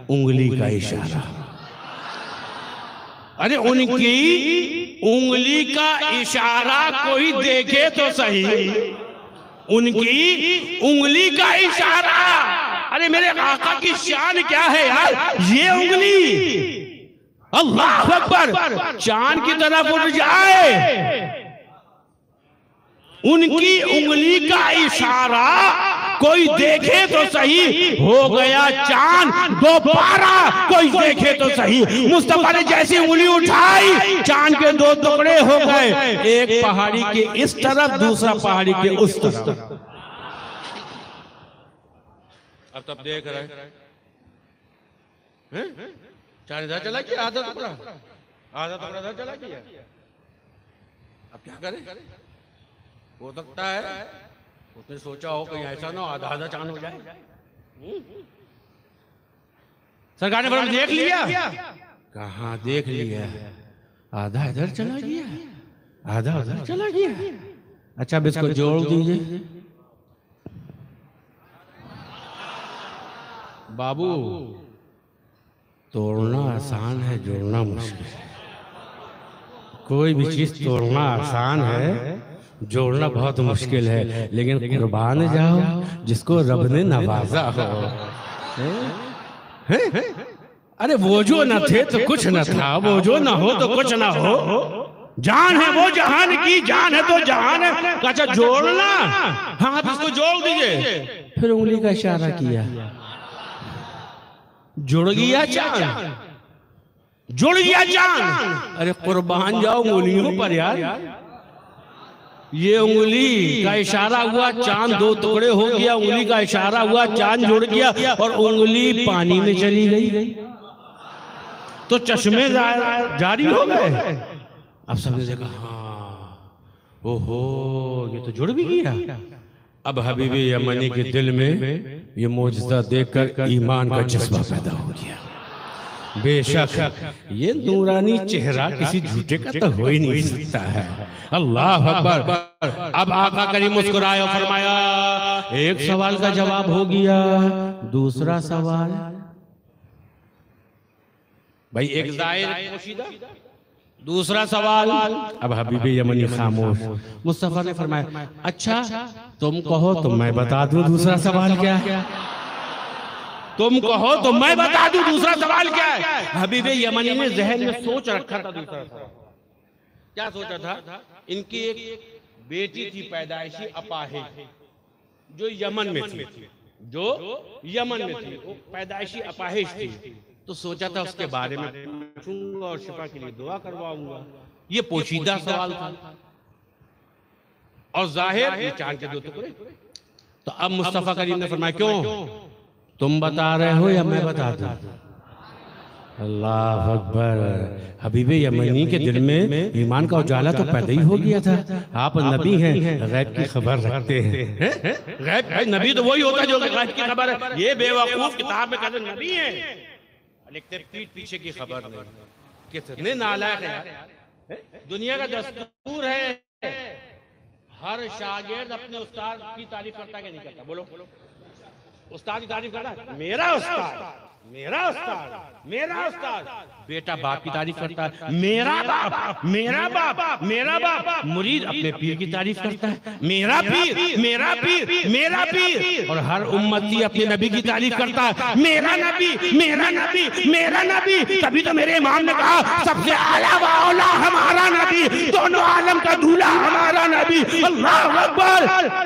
उंगली का इशारा। अरे उनकी उंगली का इशारा कोई देखे तो सही, उनकी उंगली का इशारा। अरे मेरे आका की शान क्या है यार, ये उंगली। अल्लाह अकबर। चांद की तरफ उठ जाए, उनकी उंगली का इशारा कोई देखे तो सही, हो गया चांद दोबारा कोई देखे तो सही। मुस्तफा ने जैसी उंगली उठाई, चांद के 2 टुकड़े हो गए, एक पहाड़ी के इस तरफ, दूसरा पहाड़ी के उस तरफ। अब तब देख रहे हैं चांद इधर चला गया, आधा टुकड़ा इधर चला गया। अब क्या करें, हो सकता है उसने सोचा हो कि ऐसा ना आधा आधा चांद हो जाए। सरकार ने बड़ा देख लिया, कहाँ देख लिया, आधा इधर चला गया, आधा उधर चला गया। अच्छा अब इसको जोड़ दीजिए। बाबू तोड़ना आसान है, जोड़ना मुश्किल है। कोई भी चीज तोड़ना आसान है, जोड़ना बहुत मुश्किल है। लेकिन कुर्बान जाओ जिसको रब ने नवाजा हो। अरे वो जो न थे तो कुछ न था, वो जो न हो तो कुछ न हो। जान है वो जहान की, जान है तो जहान है। अच्छा जोड़ना, हाँ आप इसको जोड़ दीजिए। फिर उंगली का इशारा किया, जुड़ गया चांद, जुड़ गया चांद। अरे कुर्बान जाओ उंगलियों पर यार। ये उंगली का इशारा हुआ, चांद 2 टुकड़े हो गया। उंगली का इशारा हुआ, चांद जुड़ गया, और उंगली पानी में चली गई तो चश्मे जारी हो गए। अब सबने देखा हाँ, ओहो ये तो जुड़ भी गया। अब हबीबी यमनी के दिल में ये मौजज़ा देखकर ईमान का जज्बा पैदा हो गया। बेशक ये नूरानी चेहरा किसी झूठे का तो हो ही नहीं सकता है। अल्लाह अकबर। अब आका करीम मुस्कुराए और फरमाया, एक सवाल का जवाब हो गया, दूसरा सवाल। भाई एक जाहिर पोशीदा, दूसरा सवाल। अब हबीबी यमनी खामोश। मुस्तफा ने फरमाया, अच्छा तुम कहो तो मैं बता दूं दूसरा सवाल क्या है। तुम कहो तो मैं बता दूं दूसरा सवाल क्या है। हबीबे यमनी ने जहन में सोच रखा था दूसरा सवाल। क्या सोचा था, इनकी एक बेटी थी पैदाइशी अपाहिज, जो यमन में थी, जो यमन में थी, वो पैदाइशी अपाहिज थी। तो सोचा था उसके बारे में पूछूंगा और शिफा के लिए दुआ करवाऊंगा। ये पोशीदा सवाल था और जाहिर ये चांद के 2 टुकड़े। तो अब मुस्तफा करीम ने फरमाया, क्यों तुम बता रहे हो या मैं बता दूं। अल्लाह अकबर। हबीबे यमनी के दिल में ईमान का उजाला तो पैदा ही हो गया था। आप नबी हैं, गैब की खबर रखते हैं। गैब नबी तो वही होता है जो गैब की खबर है। ये बेवकूफ किताब में कहते नबी हैं, लिखते पीठ पीछे की खबर नहीं। कितने नालायक है। दुनिया का दस्तूर है, हर शागिर्द अपने उस्ताद की तारीफ करता है कि नहीं करता? बोलो, उस्ताद की तारीफ करता? मेरा उस्ताद, मेरा उस्ताद, मेरा उस्ताद। बेटा बाप की तारीफ करता है, मेरा बाप, मेरा बाप, मेरा बाप। मुरीद अपने पीर की तारीफ करता है, मेरा पीर, मेरा पीर, मेरा पीर। और हर उम्मती अपने नबी की तारीफ करता है, मेरा नबी, मेरा नबी, मेरा नबी। तभी तो मेरे इमाम ने कहा सबसे आला व औला हमारा नबी, दोनों आलम का दूल्हा हमारा नबी। अल्लाह अकबर।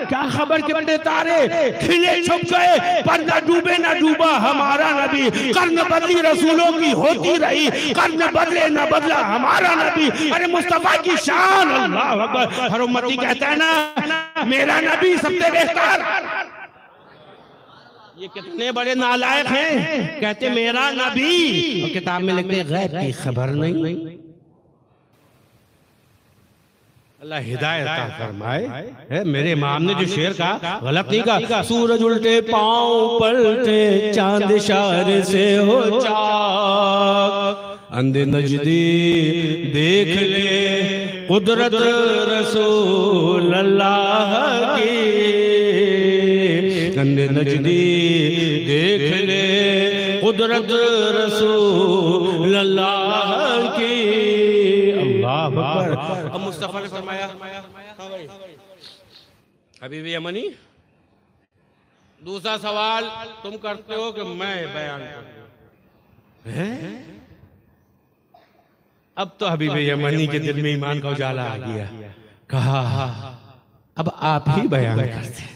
क्या खबर के बड़े तारे खिले छुप गए, पर न डूबे न डूबा हमारा नबी। कर्न बदली रसूलों की होती रही, कर्न बदले न बदला हमारा नबी। अरे मुस्तफा की शान, अल्लाह अकबर। हर उम्मती कहता है ना मेरा नबी सबसे बेहतर। ये कितने बड़े नालायक हैं, कहते मेरा नबी और किताब में लिखते गैब की खबर नहीं। अल्लाह हिदायत अता फरमाए। मेरे इमाम ने जो शेर कहा गलत नहीं कहा। सूरज उल्टे पांव पलटे, चांद इशारे से हो चाक, अंधे नजदी देख ले कुदरत रसूल अल्लाह की, अंधे नजदी देख ले कुदरत रसूल अल्लाह की। अब मुस्तफा ने फरमाया, हाँ भाई हबीब यमनी, दूसरा सवाल तुम करते हो कि मैं बयान करूं। अब तो हबीब यमनी के दिल में ईमान का उजाला आ गया। कहा अब आप ही बयान करते हैं,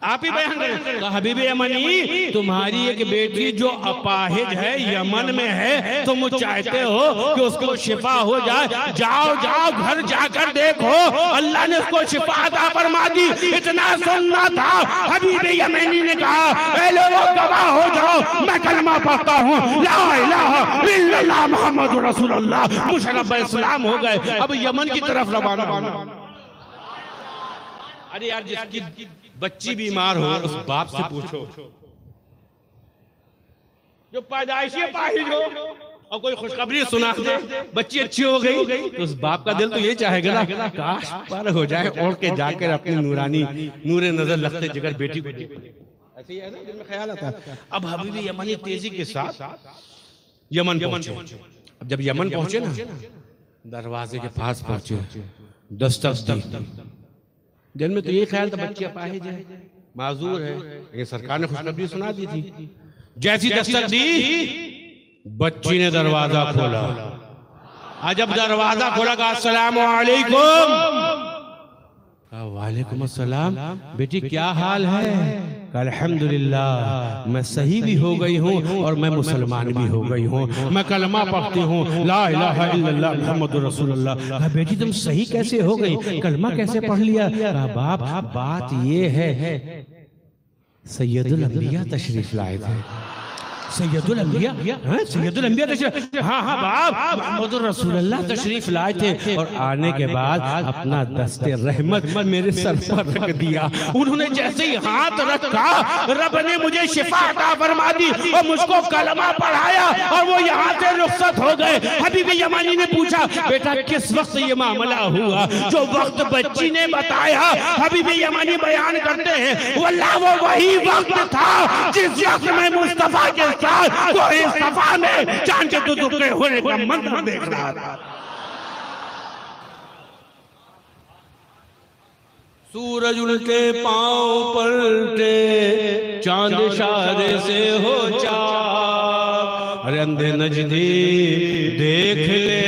आप ही बयान करें। तो हबीब यमनी, तुम्हारी एक बेटी जो अपाहिज है, यमन में है, तुम चाहते हो कि उसको शिफा हो जाए। जाओ जाओ घर जाकर देखो, अल्लाह ने उसको शिफा अता फरमा दी। इतना सुनना था। हबीब यमनी ने कहा ऐ लोगों गवाह हो जाओ, मैं कलमा पढ़ता हूँ, ला इलाहा इल्लल्लाह मुहम्मद रसूलुल्लाह, मुशर्रफ इस्लाम हो गए। अब यमन की तरफ रवाना। अरे यार, जिसकी बच्ची बीमार हो उस बाप से पूछो, जो पैदाइशी अपाहिज हो और कोई खुशखबरी सुना दे बच्ची अच्छी हो गई, तो उस बाप का दिल तो ये चाहेगा ना काश पर हो जाए और के जाकर अपनी नूरानी नूरे नजर लगते जिगर बेटी को देखे। ऐसे ही है ना, दिल में ख्याल आता है। अब हबीब यमनी तेजी के साथ यमन पहुंचे। अब जब यमन पहुंचे ना, दरवाजे के पास पहुंचे, दस्तक दी। दिन में तो ये ख्याल था बच्ची अपाहिज है, माजूर है, ये सरकार ने खुशखबरी सुना दी थी। जैसी दस्तक दी, बच्ची ने दरवाजा खोला। जब दरवाजा खोला कहा अस्सलाम वालेकुम। वालेकुम अस्सलाम, बेटी क्या हाल है? अल्हम्दुलिल्लाह, मैं सही भी हो गई हूँ और मैं मुसलमान भी हो गई हूँ, मैं कलमा पढ़ती हूँ, ला इलाहा इल्लल्लाह मुहम्मदुर रसूलुल्लाह। बेटी तुम सही कैसे हो गई, कलमा कैसे पढ़ लिया? बाप बात ये है सैयदुल अंबिया तशरीफ लाए थे। सैयदुल अंबिया, सैयदुल अंबिया तशरीफ, हाँ बाप मुहम्मदुर रसूलुल्लाह तशरीफ लाए थे और आने के बाद अपना दस्ते रहमत मेरे सर पर रख दिया। उन्होंने जैसे ही हाथ रखा, रब ने मुझे शिफा अता फरमा दी और मुझको कलमा पढ़ाया और वो यहाँ से रुखसत हो गए। हबीब यमनी ने पूछा बेटा किस वक्त ये मामला हुआ? जो वक्त बच्ची ने बताया, हबीब यमनी बयान करते हैं वल्लाह वो वही वक्त था जिस वक्त में मुस्तफा के कोई सफा में चांद के टुकड़े होने का मंजर देख रहा था। सूरज उल्टे पांव पलटे, चांद इशारे से हो चाक, अरे अंधे नजदी देख ले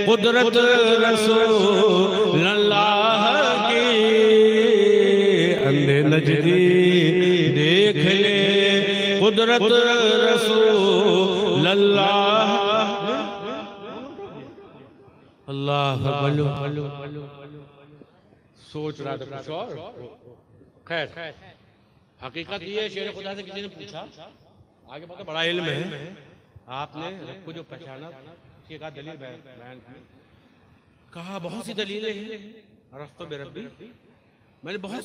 कुदरत रसूल अल्लाह की, अंधे नजदी देख ले कुदरत रसूल अल्लाह। अल्लाह सोच रहा था कुछ और। खैर हकीकत ये है, शेर खुदा से किसी ने पूछा, आगे पता बड़ा इल्म है, आपने आपको जो पहचाना उसकी कहा दलील बयान की। कहा बहुत सी दलीलें हैं, रफ्तो बेरब्बी मैंने बहुत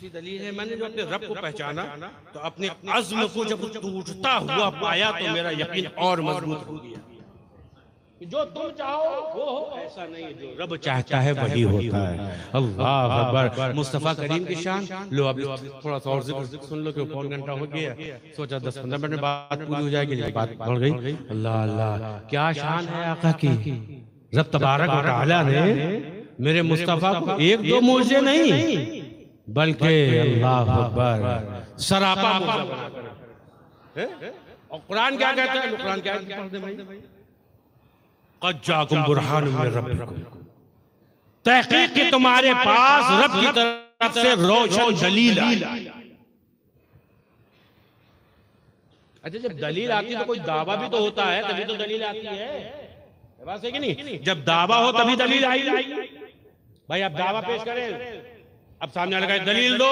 सी दलील है, मैंने जो अपने रब को पहचाना तो अपने अज़्म को जब टूटता हुआ पाया तो मेरा यकीन और मजबूत हो गया। जो तुम चाहो वो हो, ऐसा नहीं है, जो रब चाहता है वही होता है। अल्लाह अकबर। मुस्तफ़ा करीम की शान। लो अब थोड़ा सा और जिक्र सुन लो, कि पौन घंटा हो गया, सोचा 10-15 मिनट में बात पूरी हो जाएगी, लेकिन बात बढ़ गई। अल्लाह अल्लाह, क्या शान है आका की। रब तबारक व तआला ने मेरे मुस्तफ़ा को एक दो मोजे नहीं, बल्कि अल्लाह अकबर सरापा मोजा बनाकर। और कुरान क्या कहता है, कुरान क्या कहता है, क़द जाकुम बुरहानुम मिन रब्बिकुम, तहक़ीक़ कि तुम्हारे पास रब की तरफ से रोशन दलील आई। अच्छा, जब दलील आती है तो कोई दावा भी तो होता है, तभी तो दलील आती है, बात है कि नहीं? जब दावा हो तभी दलील आई। भाई आप दावा पेश करें, अब सामने वाला कहे दलील दो,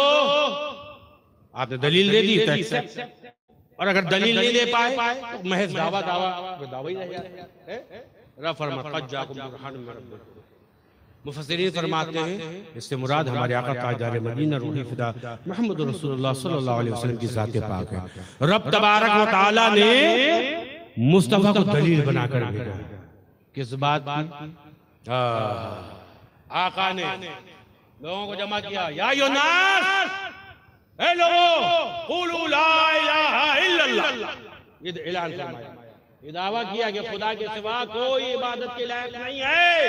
आपने दलील दे दी, और अगर दलील नहीं दे पाए तो महज दावा ही रह जाए। रब फरमाता है क़द जाकुम बुरहानुम मिन रब्बिकुम। मुफस्सिरीन फरमाते हैं इससे मुराद हमारे आका ताजदार मदीना रूही फिदा मुहम्मद रसूलुल्लाह सल्लल्लाहु अलैहि वसल्लम की ज़ात पाक है। रब तबारक व तआला ने मुस्तफ़ा को दलील बनाकर भेजा। किस बात की? आका ने लोगों को जमा किया, या अय्युहन्नास, हे लोगों, क़ूलू ला इलाहा इल्लल्लाह, ये ऐलान फरमाया, ये दावा किया कि खुदा के सिवा कोई इबादत के लायक नहीं है।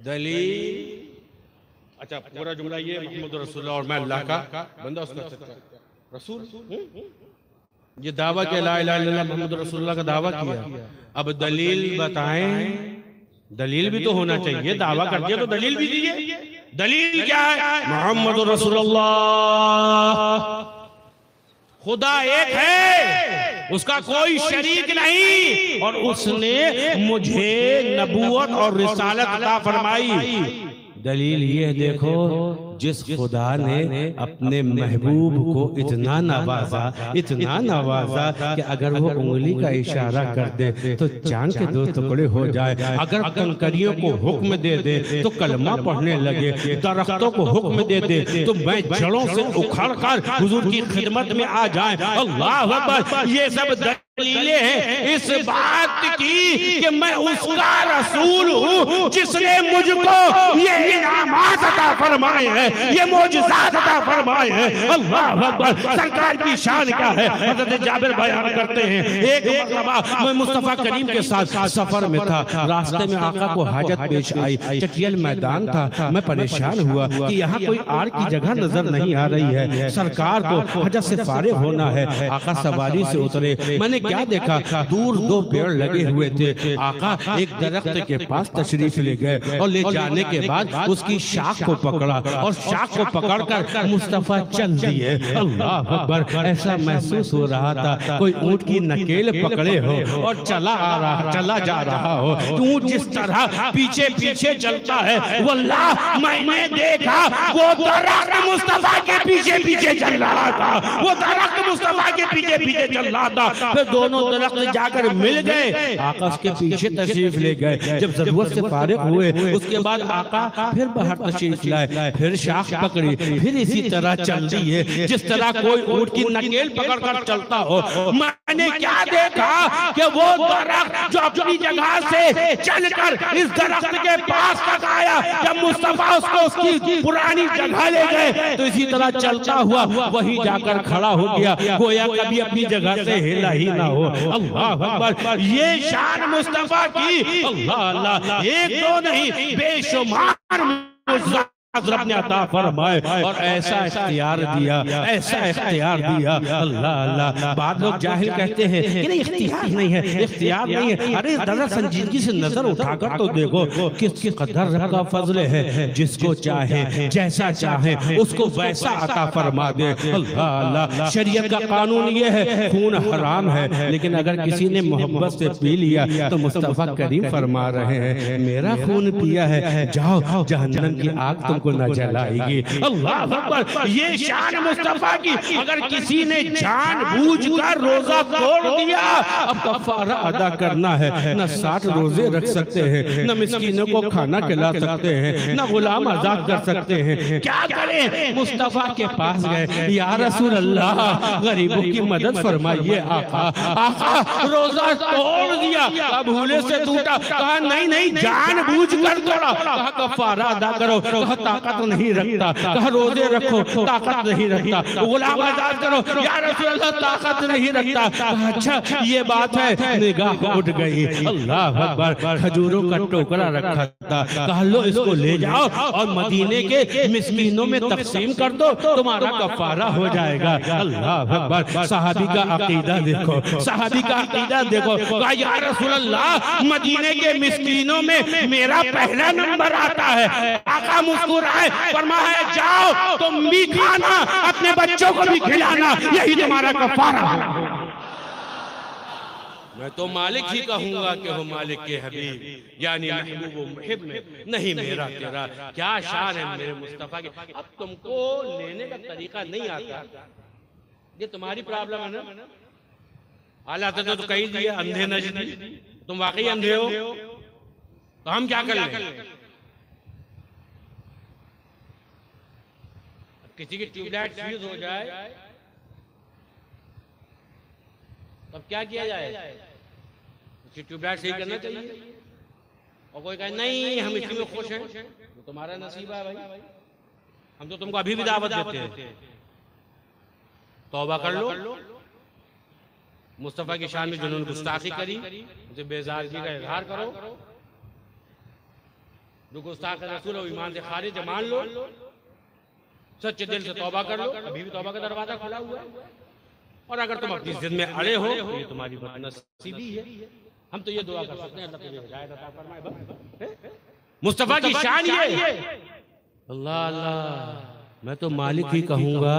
दलील, अच्छा पूरा जुमला ये, मोहम्मद रसूलुल्लाह और मैं अल्लाह का बंदा, उसका रसूल, ये दावा किया ला इलाहा इल्लल्लाह मोहम्मद रसूलुल्लाह का दावा किया। अब दलील बताएं, दलील भी तो होना चाहिए, दावा कर दिया तो दलील भी दीजिए। दलील क्या है? मोहम्मद रसूलुल्लाह, खुदा एक है, उसका कोई शरीक नहीं, और उसने मुझे नबूवत और रिसालत अता फरमाई। दलील ये देखो, जिस खुदा ने अपने महबूब को इतना नवाजा कि अगर वो उंगली का इशारा कर दे तो चांद के 2 टुकड़े हो जाए, अगर कंकरियों को हुक्म दे दे तो कलमा पढ़ने लगे, दरख्तों को हुक्म दे दे तो मैं जड़ों से उखड़ कर हुजूर की खिदमत में आ जाए। अल्लाह अकबर। ये सब दलीलें हैं इस बात की कि मैं उसका रसूल हूँ जिसने मुझको ये इनामात अता फरमाए हैं, ये मौजज़ात अता फरमाए हैं। अल्लाह अकबर। सरकार की शान क्या है, हज़रत जाबिर बयान करते हैं, एक मरतबा मैं मुस्तफ़ा करीम के साथ सफर में था, रास्ते में आका को हाजत पेश आई, चटियल मैदान था, मैं परेशान हुआ कि यहाँ कोई आड़ की जगह नजर नहीं आ रही है, सरकार को हजत से फारिग होना है। आका सवारी से उतरे, मैंने क्या देखा, दूर 2 पेड़ लगे हुए थे। आका एक दरख्त के पास तशरीफ ले गए और ले जाने के बाद उसकी शाख को पकड़ा और शाख को पकड़कर मुस्तफा चल दिए। अल्लाह अकबर। ऐसा महसूस हो रहा था कोई ऊंट की नकेल पकड़े हो और चला जा रहा हो। ऊंट जिस तरह पीछे पीछे चलता है, वल्लाह मैंने देखा वो दरख्त मुस्तफा के पीछे पीछे चल रहा था, वो दरख्त मुस्तफा के पीछे पीछे चल रहा था। फिर दोनों दरख्त जाकर मिल गए, आका उसके पीछे तशरीफ ले गए। जब जरूरत से फारिग हुए उसके बाद आका फिर बाहर तशरीफ लाए, फिर शाख पकड़ी, फिर इसी तरह चल रही है जिस तरह कोई ऊंट की नकेल पकड़कर चलता हो। मैंने क्या देखा कि वो दरख्त जो अपनी जगह से चलकर इस दरख्त के पास तक आया, जब मुस्तफा उसको उसकी पुरानी जगह ले गए तो इसी तरह चलता हुआ वही जाकर खड़ा हो गया, गोया कभी अपनी जगह से हिला ही ना हो। अल्लाह अकबर। ये शान मुस्तफा की, अल्लाह अल्लाह, एक दो नहीं बेशुमार रब ने अता फरमाए और ऐसा इख्तियार दिया, ऐसा इख्तियार दिया। अल्लाह अल्लाह। बाद लोग जाहिल कहते हैं कि नहीं इख्तियार नहीं है, इख्तियार नहीं है। अरे जरा संजीदगी से नजर उठाकर तो देखो किस कदर रब का फजल है, जिसको चाहे जैसा चाहे उसको वैसा अता फरमा दे। अल्लाह अल्लाह। शरीयत का कानून ये है, खून हराम है, लेकिन अगर किसी ने मोहब्बत से पी लिया तो मुस्तफा करीम फरमा रहे हैं मेरा खून पिया है, जाओ जहन्नम की आग तुम तुमको न जलाएगी। अल्लाह अकबर, ये शान मुस्तफा की। अगर किसी ने जानबूझकर रोजा तोड़ दिया, अब कफारा अदा करना है। न 60 रोजे रख सकते हैं, न मिस्कीनों को खाना खिला सकते हैं, न गुलाम आजाद कर सकते हैं। क्या करें? मुस्तफा के पास गए, या रसूल अल्लाह, गरीबों की मदद फरमाइए। आका, आका रोजा तोड़ दिया, भूले से टूटा। कहा नहीं नहीं, जानबूझकर तोड़ा। कहा कफारा अदा करो। कहा ताकत नहीं रखता। कहा रोजे रखो, ताकत नहीं रखता। गुलाम आजाद करो। या रसूल अल्लाह, ताकत नहीं रखता। कहा अच्छा ये बात है। निगाह उठ गई। अल्लाह अकबर, खजूरों का टोकरा रखा था। कहा लो इसको ले जाओ और मदीने के मिस्कीनों में तकसीम कर दो, तुम्हारा कफारा हो जाएगा। अल्लाह अकबर, सहाबी का अकीदा देखो, सहाबी का अकीदा देखो। कहा या रसूल अल्लाह, मदीने के मिस्कीनों में मेरा पहला नंबर आता है। आका मुस्कुराए, फरमाया जाओ तुम भी खाना, अपने बच्चों को भी खिलाना, यही तुम्हारा कफारा है। मैं तो मालिक ही कहूंगा कि हो मालिक के हबीब, यानी महबूब व मुहिब में नहीं मेरा तेरा। क्या शान है मेरे मुस्तफा की। अब तुमको लेने का तरीका नहीं आता, ये तुम्हारी प्रॉब्लम है ना। आला तो कही दिए अंधे नजरी, तुम वाकई अंधे हो, तो हम क्या कर लें? किसी की ट्यूबलाइट फ्यूज हो जाए तब क्या किया जाए? उसकी ट्यूबलाइट सही करना चाहिए। और कोई कहे नहीं हम इसी में खुश हैं, तो तुम्हारा नसीब है भाई, हम तो तुमको अभी भी दावत देते हैं। तौबा कर लो। मुस्तफा की शान में जिन्होंने गुस्ताखी करी, उसे बेजारगी का इजहार करो। जो गुस्ताख रसूल और ईमान से खारिज मान लो, सच्चे दिल से तौबा कर लो। अभी भी तौबा का दरवाजा खुला हुआ है। और अगर तुम अपनी जिद में अड़े हो तो ये तुम्हारी बदनसीबी है। हम तो ये दुआ कर सकते हैं, अल्लाह तुझे हिदायत अता फरमाए। बस मुस्तफा की शान ये। अल्लाह अल्लाह, मैं तो मालिक ही कहूंगा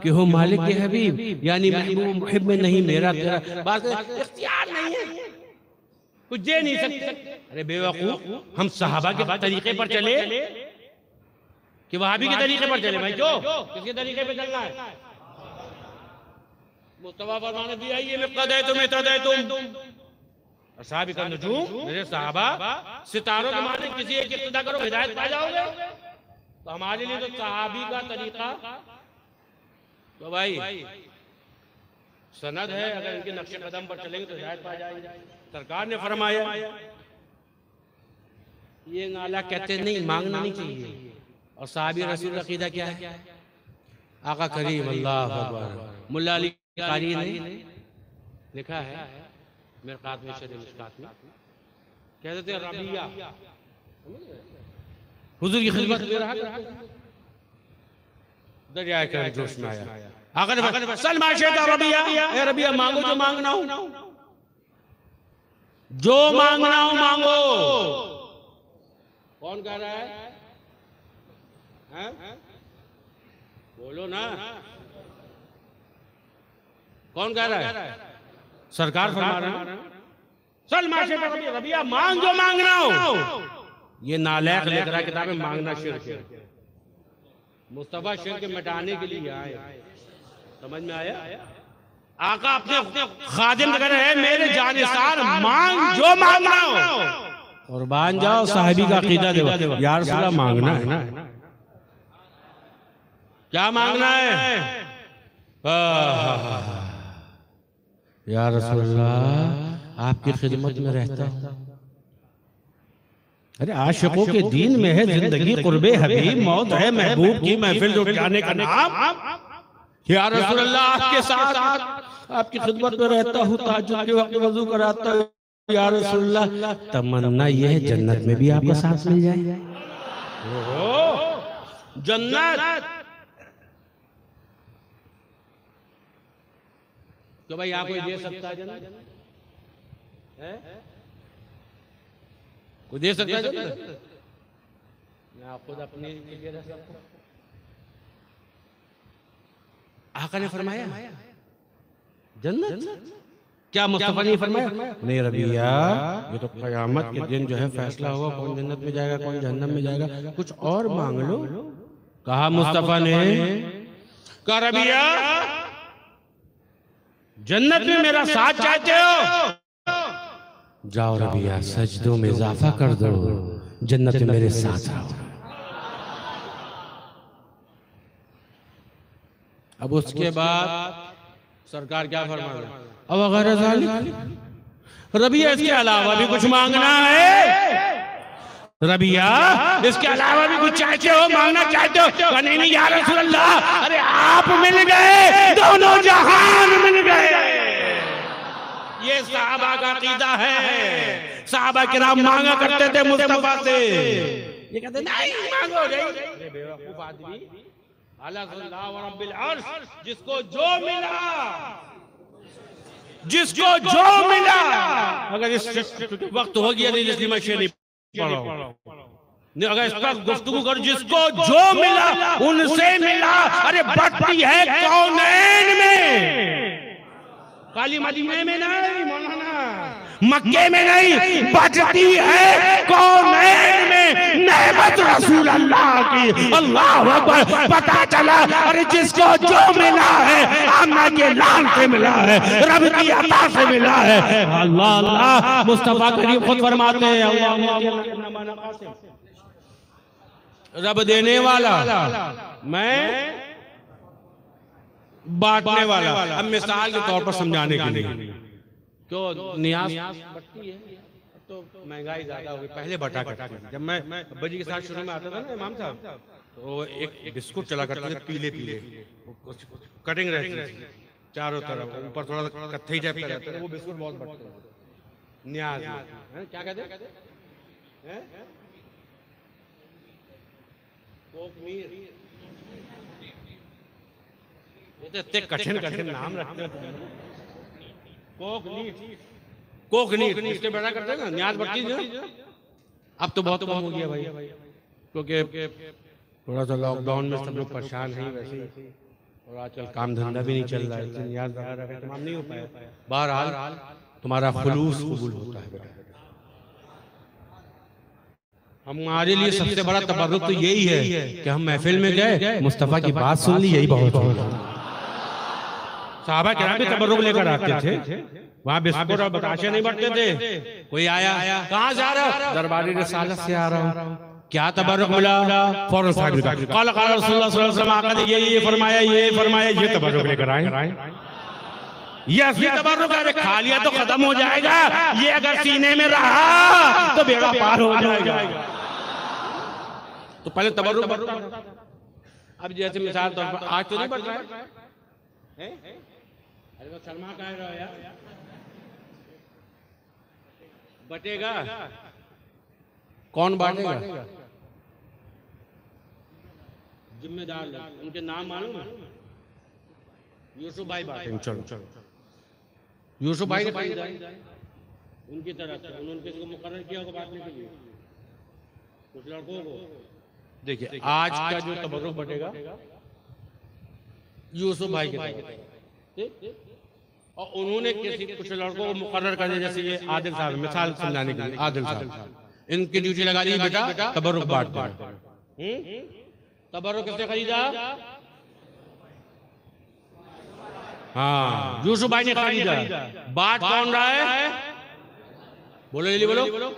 कि हो मालिक के हबीब, यानी महबूब मुहिब में नहीं मेरा तेरा। बात इख्तियार नहीं है, कुछ दे नहीं सकते। अरे बेवकूफ, हम सहाबा के तरीके पर चले कि वहाबी के तरीके पर चले? भाई क्यों, किसके तरीके पर चलना है? मुस्तफा फरमाने दिया ये मैं कदे तुम्हें तदे तुम असहाबी का नजूम, मेरे सहाबा सितारों के मालिक, किसी एक इक्तिदा करो हिदायत पा जाओगे। तो हमारे लिए तो सहाबी का तरीका तो भाई सनद है, अगर इनके नक्शे कदम पर चलेंगे तो हिदायत पा जाएंगे। सरकार ने फरमाया ये नाला कहते नहीं, मांगना नहीं चाहिए। और सहाबी रसूल का अकीदा क्या है? आका करीम अल्लाह अकबर, मुल्ला अली कारी ने लिखा है मिरकात में, शरीफ मिरकात में, कहते थे रबिया हुजूर की खिदमत में रहा, दरिया के जोश में आया। आका ने सलमा शेता रबिया, ए रबिया मांगो जो मांगना हो, जो मांगना हो मांगो। कौन कह रहा है? बोलो ना, कौन कह रहा है? सरकार फरमा रहा है सलमा शेता रबिया मांग जो मांगना हो। ये नालायक लिख रहा है किताब में मांगना शिर्क है। मुस्तफा शिर्क मिटाने के लिए आए, समझ में आया? आका अपने खादिम कह रहे हैं मेरे जानिसार मांग जो मांगना हो। और बांध जाओ, साहिबी का अकीदा देखो, यार रसूलल्लाह मांगना है ना, क्या मांगना है? या रसूलल्लाह आपकी खिदमत में रहता हूं। अरे आशिकों के दीन में है जिंदगी, कुर्बे हबीब मौत है, महबूब की महफिल जो जाने का नाम। या रसूलल्लाह आपके साथ आपकी खिदमत में रहता हूँ, तहज्जुद के वक्त वजू कराता हूँ। या रसूलल्लाह तमन्ना ये है जन्नत में भी आपका साथ मिल जाए। जन्नत तो भाई यहाँ कोई दे सकता है जन्नत? कोई दे सकता है जन्नत? मैं खुद अपने लिए रह सकता हूं। आका ने फरमाया जन्नत क्या मुस्तफा ने फरमाया? नहीं रबिया, ये तो क़यामत के दिन जो है फैसला होगा, कौन जन्नत में जाएगा कौन जहन्नम में जाएगा, कुछ और मांग लो। कहा मुस्तफा ने, कहा रबिया जन्नत में मेरा साथ चाहते हो, जाओ रबिया सजदों में इजाफा कर दो, जन्नत में मेरे साथ रहो। अब उसके बाद सरकार क्या फरमा रहे? अब अगर रबिया इसके अलावा भी कुछ मांगना है, रबिया इसके अलावा भी कुछ चाहते हो, मांगना चाहते हो? नहीं नहीं या रसूल अल्लाह, अरे आप मिल गए, दोनों जहान मिल गए। ये सहाबा का अकीदा है। सहाबा किराम मांगा करते थे मुस्तफा से, ये कहते नहीं मांगो नहीं। बेवकूफ आदमी, अल्लाह व रब्बिल अर्श, जिसको जो मिला, जिसको जो मिला। अगर इस वक्त हो गया नहीं, इसलिए मैं शेर नहीं पढ़ा, अगर इस पर गुफ्तगू कर, जिसको जो मिला उनसे मिला। अरे बढ़ती है कौनैन में, काली मदीने में नहीं मौलाना, मक्के में नहीं, बचती है कौनैन में नेमत रसूल अल्लाह की। अल्लाह अकबर। पता चला अरे जिसको जो मिला है आमना के लाल से मिला है, रब की अता से मिला है। अल्लाह अल्लाह, मुस्तफा करीम खुद फरमाते हैं, रब देने वाला, मैं बांटने वाला। अब मिसाल के तौर पर समझाने के लिए, क्यों नियाज बढ़ती है तो महंगाई ज्यादा हो गई, पहले बटा करता था। जब मैं अब्बा जी के साथ शुरू में आता था ना इमाम साहब, तो एक बिस्कुट चला करते थे पीले पीले, कटिंग रहती थी चारों तरफ, ऊपर थोड़ा सा कत्थई टाइप का रहता था, वो बिस्कुट बहुत बढ़ते थे। नियाज क्या कहते हैं? कोकमीर। इतने कठिन कठिन नाम रखते हैं। कोकनीट इसके बेटा करते हैं ना, न्याज बढ़ती है। अब तो बहुत कम हो गया भाई, क्योंकि थोड़ा सा लॉकडाउन में सब लोग परेशान हैं वैसे, और आजकल काम धंधा भी नहीं चल रहा है, न्याज तमाम नहीं हो पाया। बहरहाल तुम्हारा खुलूस कबूल होता है बेटा। हमारे लिए सबसे बड़ा तबर्रुक तो यही है कि हम महफिल में गए, मुस्तफा की बात सुन ली, यही बहुत हो। सहाबा किराम भी तबर्रुक लेकर आते थे, वहाँ बिस्कुट और बताशे नहीं बढ़ते थे। कोई आया, कहाँ से आ रहा हो? दरबारी रिसालत से आ रहा हूँ। क्या तबर्रुक मिला? फौरन साहब काला काला रसूलुल्लाह सल्लल्लाहु अलैहि वसल्लम आका ने ये फरमाया, ये फरमाया, ये तबर्रुक लेकर आए। ये असली तबर्रुक है। खा लिया तो खत्म हो जाएगा, ये अगर सीने में रहा तो बेड़ा पार हो जाएगा। तो पहले तबर्रुक बढ़ता। अब जैसे मिसाल तौर पर आज तो नहीं बढ़ रहा है। अरे वो शर्मा कह रहा है यार, बटेगा कौन बांटेगा? जिम्मेदार लोग, उनके नाम मालूम है? यूसुफ भाई बांटेंगे। चलो यूसुफ भाई ने खरीदा उनकी तरफ से, उन्होंने किसी को मुकर्रर किया होगा बांटने के लिए, कुछ लड़कों को। देखिए आज का जो तबर्रुक बटेगा यूसुफ भाई के तरफ, और उन्होंने किसी कुछ लड़कों को मुकर्रर कर दिया, जैसे ये आदिल साहब, मिसाल समझाने के लिए आदिल साहब, इनकी ड्यूटी लगा दी, बेटा तबर्रुक बांट दो। तबर्रुक किसने खरीदा? हाँ, यूसुफ भाई ने खरीदा। बात कौन रहा है? बोलो जल्दी बोलो।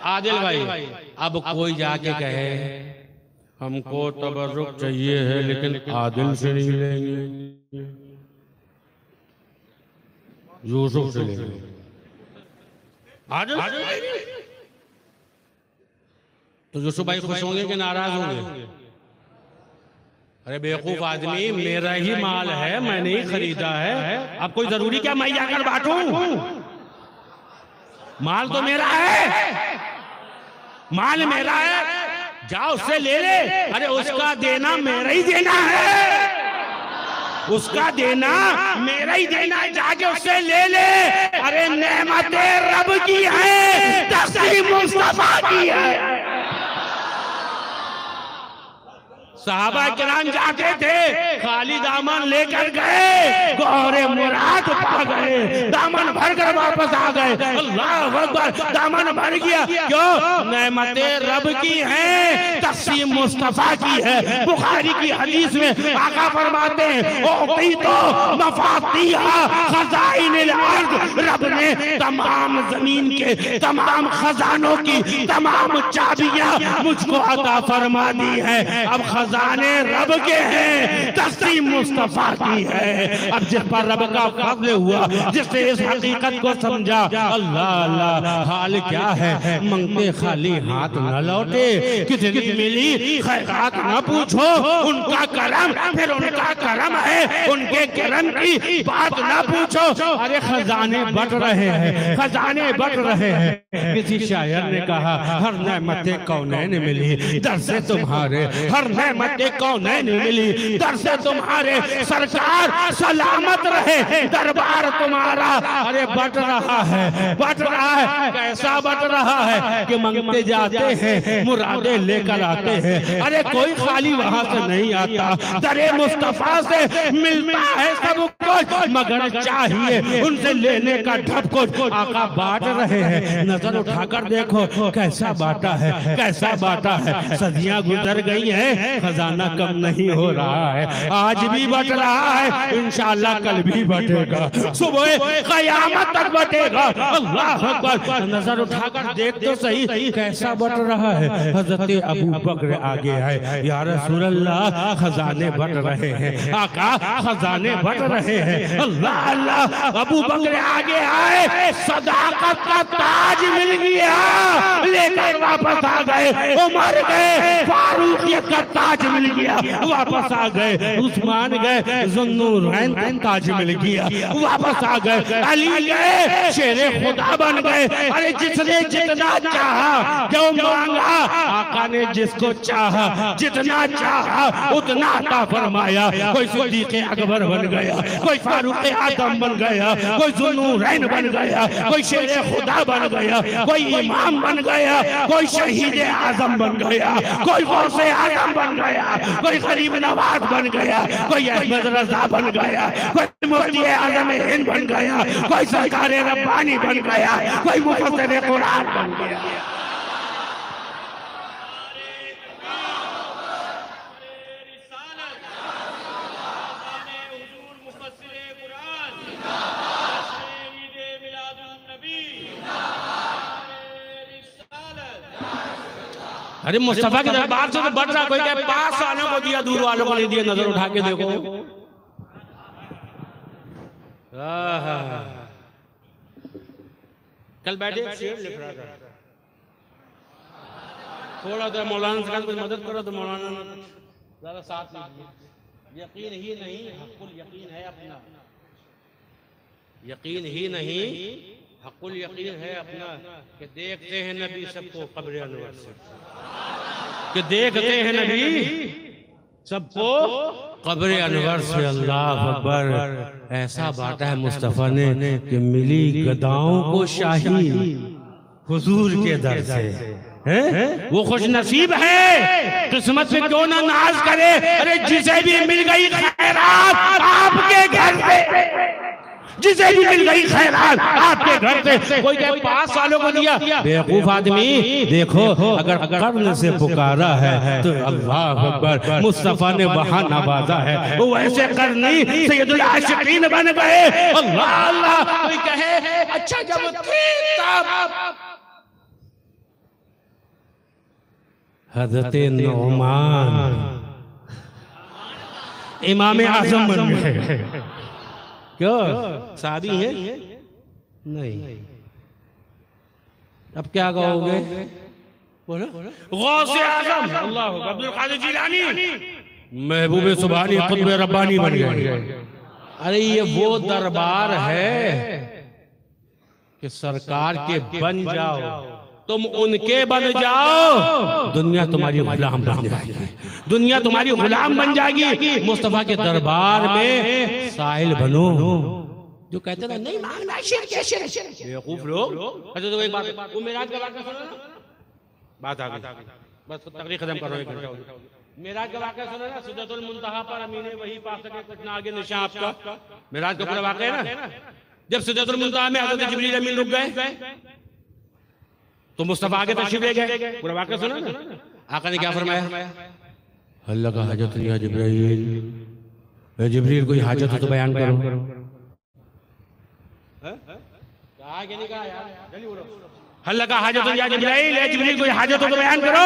आदिल भाई। अब कोई जाके कहे हमको तबर्रुक चाहिए है लेकिन आदिल से नहीं लेंगे, यूसुफ से लेंगे। आदिल तो यूसुफ भाई खुश होंगे कि नाराज होंगे? अरे बेवकूफ आदमी, मेरा ही माल है, मैंने ही खरीदा है, अब कोई जरूरी क्या मैं जाकर बांटूं? माल तो मेरा है, माल मेरा है, जाओ उससे ले ले। अरे उसका देना मेरा ही देना है, उसका देना मेरा ही देना है, जाके उससे ले ले। अरे नेमतें रब की है, तस्लीम मुस्तफा की है। सहाबा किराम जाते थे, खाली दामन लेकर गए, बहरे मुराद पा गए, दामन भर कर वापस आ गए। अल्लाह अकबर, दामन भर गया। क्यों? नेमते रब की है, तक़सीम मुस्तफा की है। बुखारी की हदीस में आका फरमाते हैं, ओती तो मफातिहा खज़ाइनिल अर्ज़, रब ने तमाम जमीन के तमाम खजानों की तमाम चाबियां मुझको अता फरमा दी है। अब खजाने रब के हैं, तक़सीम मुस्तफा की है। अब जिस पर रब का फज़्ल हुआ, जिसने इस हकीकत को समझा, अल्लाह अल्लाह, हाल क्या है, मंगते खाली हाथ न लौटे, कितनी मिली खैरात न पूछो, उनका करम फिर उनका करम है, उनके करम की बात न पूछो। अरे खजाने बट रहे हैं, खजाने बट रहे हैं। किसी शायर ने कहा, हर नेमतें कौनैन मिली दर से तुम्हारे, हर नेमतें कौनैन मिली दर से तुम्हारे, सरकार सलामत रहे दरबार तुम्हारा। अरे बट रहा है, बट रहा है, कैसा बट रहा है कि मंगते जाते हैं, मुरादे लेकर आते हैं। अरे कोई खाली वहां से नहीं आता, दरे मुस्तफा से मिलता है सब कुछ, मगर चाहिए उनसे लेने का ढप कुछ। आका बांट रहे हैं, नजर उठाकर देखो कैसा बांटा है, कैसा बांटा है। सदियां गुजर गई हैं, खजाना कम नहीं हो रहा है, आज भी बट रहा है, इंशाअल्लाह कल भी बटेगा, सुबह कयामत तक बटेगा। अल्लाह अकबर, नजर उठाकर देख तो सही कैसा बट रहा है। हजरत अबू बकर आगे आए, या रसूल अल्लाह, खजाने बट रहे हैं, आका खजाने बट रहे हैं। अल्लाह अल्लाह, अबू बकर आगे आए, सदाकत का ताज मिल गया, लेकर वापस आ गए। उमर गए, फारूकियत का ताज मिल गया, वापस आ गए। उस्मान गए, ज़ुन्नूरैन का ताज मिल गया, वापस आ गए। अली गए, शेरे खुदा बन गए। अरे जिसने जितना चाहा, जो मांगा, आका ने जिसको चाहा, जितना चाहा उतना अता फरमाया। कोई सिद्दीक़ अकबर बन गया, कोई फारूक आज़म बन गया, कोई ज़ुन्नूरैन बन गया, कोई शेरे खुदा बन गया, कोई इमाम बन गया, कोई शहीद आज़म बन गया, कोई गौसे आज़म बन गया, कोई गरीब नवाज बन गया, कोई अहमद रजा बन गया, कोई मुफ्ती आज़म हिंद बन गया, कोई सरकार रब्बानी बन गया, कोई मुफस्सिर कुरान बन गया। अरे मुस्तफा के दरबार से तो बढ़ रहा, कोई क्या पास वालों को दिया, दूर वालों को नहीं दिया। नजर उठा के देखो। कल बैठे शेर लिख रहा था, थोड़ा सा मौलाना से कुछ मदद करो तो मौलाना ज्यादा साथ नहीं। यकीन ही नहीं, हक़ुल यकीन है अपना, यकीन ही नहीं, हक़ुल यकीन है अपना, कि देखते हैं नबी सबको क़ब्र अनवर से, कि देखते हैं नबी सबको क़ब्र अनवर से। अल्लाह अकबर, ऐसा बांटा है मुस्तफ़ा ने कि मिली गदाओं को शाही हुजूर के दर से। है वो खुश नसीब है, किस्मत से क्यों ना नाज करे। अरे जिसे भी मिल गई खैरात आपके घर से, जिसे भी मिल गई खैरात आपके घर से, कोई के पास वालों को दिया। बेवकूफ आदमी, देखो अगर कर्न से पुकारा है तो अल्लाह अकबर, मुस्तफा ने वहां नवाजा है, वो ऐसे करनी सैयदुल आशिकीन बन गए। अल्लाह अल्लाह, कोई कहे अच्छा जब हज़रत नुमान इमाम आज़म बन गए। क्यों? साहबी है नहीं। अब क्या कहोगे? बोलो। गौसे आज़म अल्लाह अब्दुल कादिर जिलानी, महबूब सुभानी, कुतुब रब्बानी बन गए। अरे ये वो दरबार है कि सरकार के बन जाओ, तुम उनके बन जाओ, दुनिया तुम्हारी गुलाम बन जाएगी, दुनिया तुम्हारी गुलाम बन जाएगी। मुस्तफा के दरबार में साहिल बनो। जो कहते ना नहीं मांगना शिर्क है, शिर्क है, बेवकूफ लोग। अच्छा तो एक बात, वो मेराज का बात सुनो ना, बात आ गई, बस तकरीर खत्म करो, एक घंटा हो गया। मेराज का वाक़या सुना ना, सिदरतुल मुंतहा पर अमीन वही पा सके कुछ ना आगे निशान आपका। मेराज का पूरा वाक़या है ना, जब सिदरतुल मुंतहा में हज़रत जिब्रील अमीन रुक गए तो मुस्तफा आगे तशरीफ ले गए। पूरा वाक़या सुना ना। आका ने क्या फरमाया, अल्लाह का हाजत या जिब्रील, जिब्रील कोई हाजत हो तो बयान करो। कहा कि नहीं कहा यार, जल्दी बोलो। अल्लाह का हाजत या जिब्रील, जिब्रील कोई हाजत हो तो बयान करो।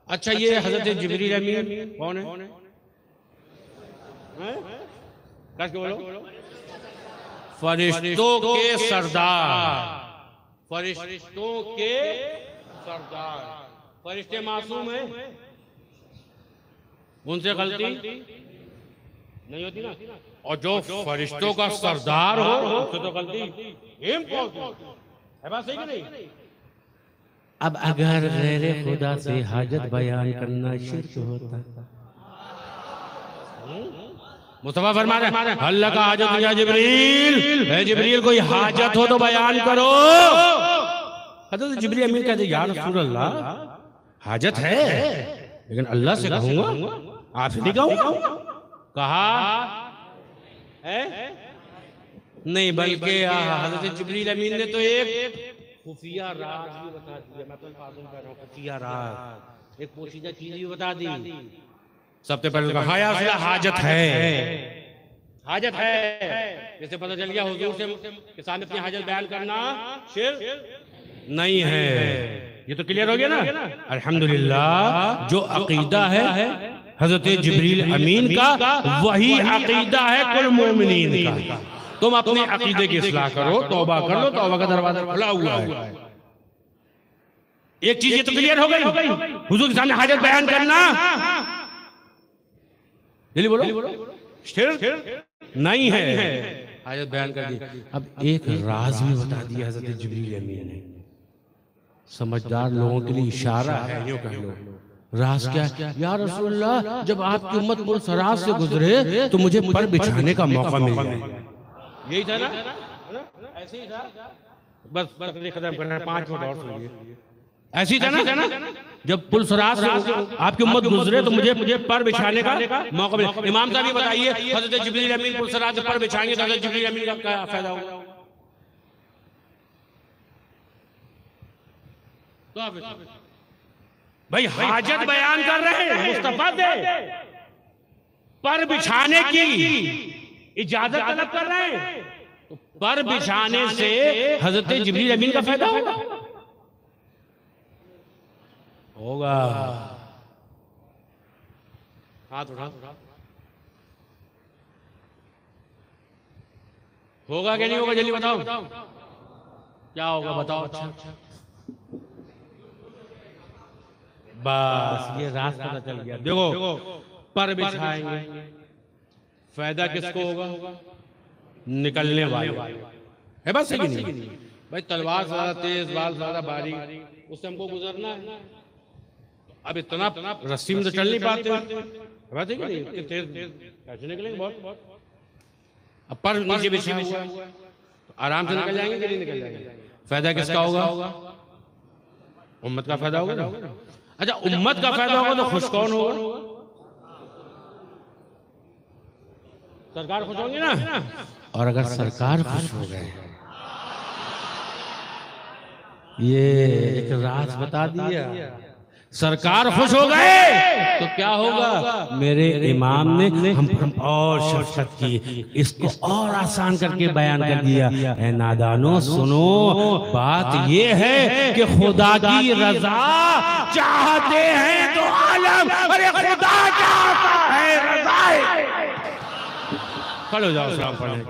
अच्छा ये हजरत जिब्रील अमीन कौन है? कस के बोलो। फरिश्तों के सरदार, फरिश्तों के सरदार। फरिश्ते मासूम हैं, उनसे गलती नहीं होती ना। और जो फरिश्तों का सरदार हो उससे तो गलती है। बात सही कि नहीं? अब अगर गैर खुदा से हाजत बयान करना शिर्क होता, मुस्तफा फरमा रहे हैं अल्लाह का हाजत या जिब्रील, है जिब्रील कोई हाजत हो तो बयान करो। हज़रत जिब्रील अमीन कहते या रसूल अल्लाह हाजत है, लेकिन अल्लाह से कहूंगा, आपसे नहीं कहूंगा। कहा है नहीं, बल्कि हज़रत जिब्रील अमीन ने तो एक खुफिया राज भी बता दिया। मैं तो फाज़िल कर रहा हूँ, खुफिया राज, एक पोशीदा चीज भी बता दी। सबसे पहले कहा हाजत है, हाजत है। जैसे पता चल गया हुजूर से के सामने अपनी हाजत बयान करना शिर्क नहीं है। ये तो क्लियर हो गया ना। अल्हम्दुलिल्लाह, जो अकीदा है हजरत जिब्रील अमीन का, वही अकीदा है कुल मोमिनीन का। तुम अपने अकीदे की इस्लाह करो, तौबा कर लो, तौबा का दरवाजा खुला हुआ है। एक चीज ये तो क्लियर हो गई, हुजूर के सामने हाजत बयान करना जल्दी बोलो शिर्क नहीं है। हाजत बयान कर दी। अब एक राज भी बता दिया हजरत जिब्रील अमीन ने। समझदार लोगों के लिए इशारा है, यूं कह लो। राज क्या? या रसूलल्लाह, जब आपकी उम्मत पुरसराज से गुजरे तो मुझे पर बिछाने का मौका मिल जाए। यही था ना, ऐसे ही था। बस खत्म करना, 5 मिनट और सुनिए। ऐसे ही था ना, जब पुरसराज से आपकी उम्मत गुजरे तो मुझे पर बिछाने का मौका मिले। इमाम साहब बताइए, हजरत जिब्रील अमीन पुरसराज से पर बिछाएंगे तो हजरत जिब्रील अमीन का क्या फायदा होगा? भाई हाजत बयान कर रहे हैं, मुस्तफा दे पर बिछाने की इजाजत तलब कर रहे हैं, तो पर बिछाने से हजरत जिब्रील अमीन का फायदा होगा। हाथ उठा, होगा क्या नहीं होगा? जल्दी बताओ क्या होगा, बताओ। अच्छा बस ये रास्ता पता चल गया। देखो पर बिछाएंगे, फायदा किसको होगा? निकलने वाले है। बस है कि नहीं भाई? तलवार ज्यादा तेज, बाल ज्यादा बारीक, उससे हमको गुजरना है। अब इतना रस्सी में तो चल नहीं पाते, बात है कि नहीं? तेज कैसे निकलेंगे? बहुत। अब पर नीचे बिछा हुआ है तो आराम से निकल जाएंगे कि नहीं निकल जाएंगे? फायदा किसका होगा? उम्मत का फायदा होगा ना। अच्छा, उम्मत का फायदा होगा तो खुश कौन होगा? सरकार खुश होगी ना। और अगर सरकार खुश हो गए, ये एक राज बता दिया, सरकार खुश हो गए तो क्या होगा? मेरे इमाम ने हम पर और शफकत की, इसको और आसान करके बयान कर दिया। ऐ नादानो सुनो, बात ये है कि खुदा की रजा चाहते हैं तो आलम, अरे खुदा चाहता है रजा। खड़े हो जाओ, सलाम पढ़ने।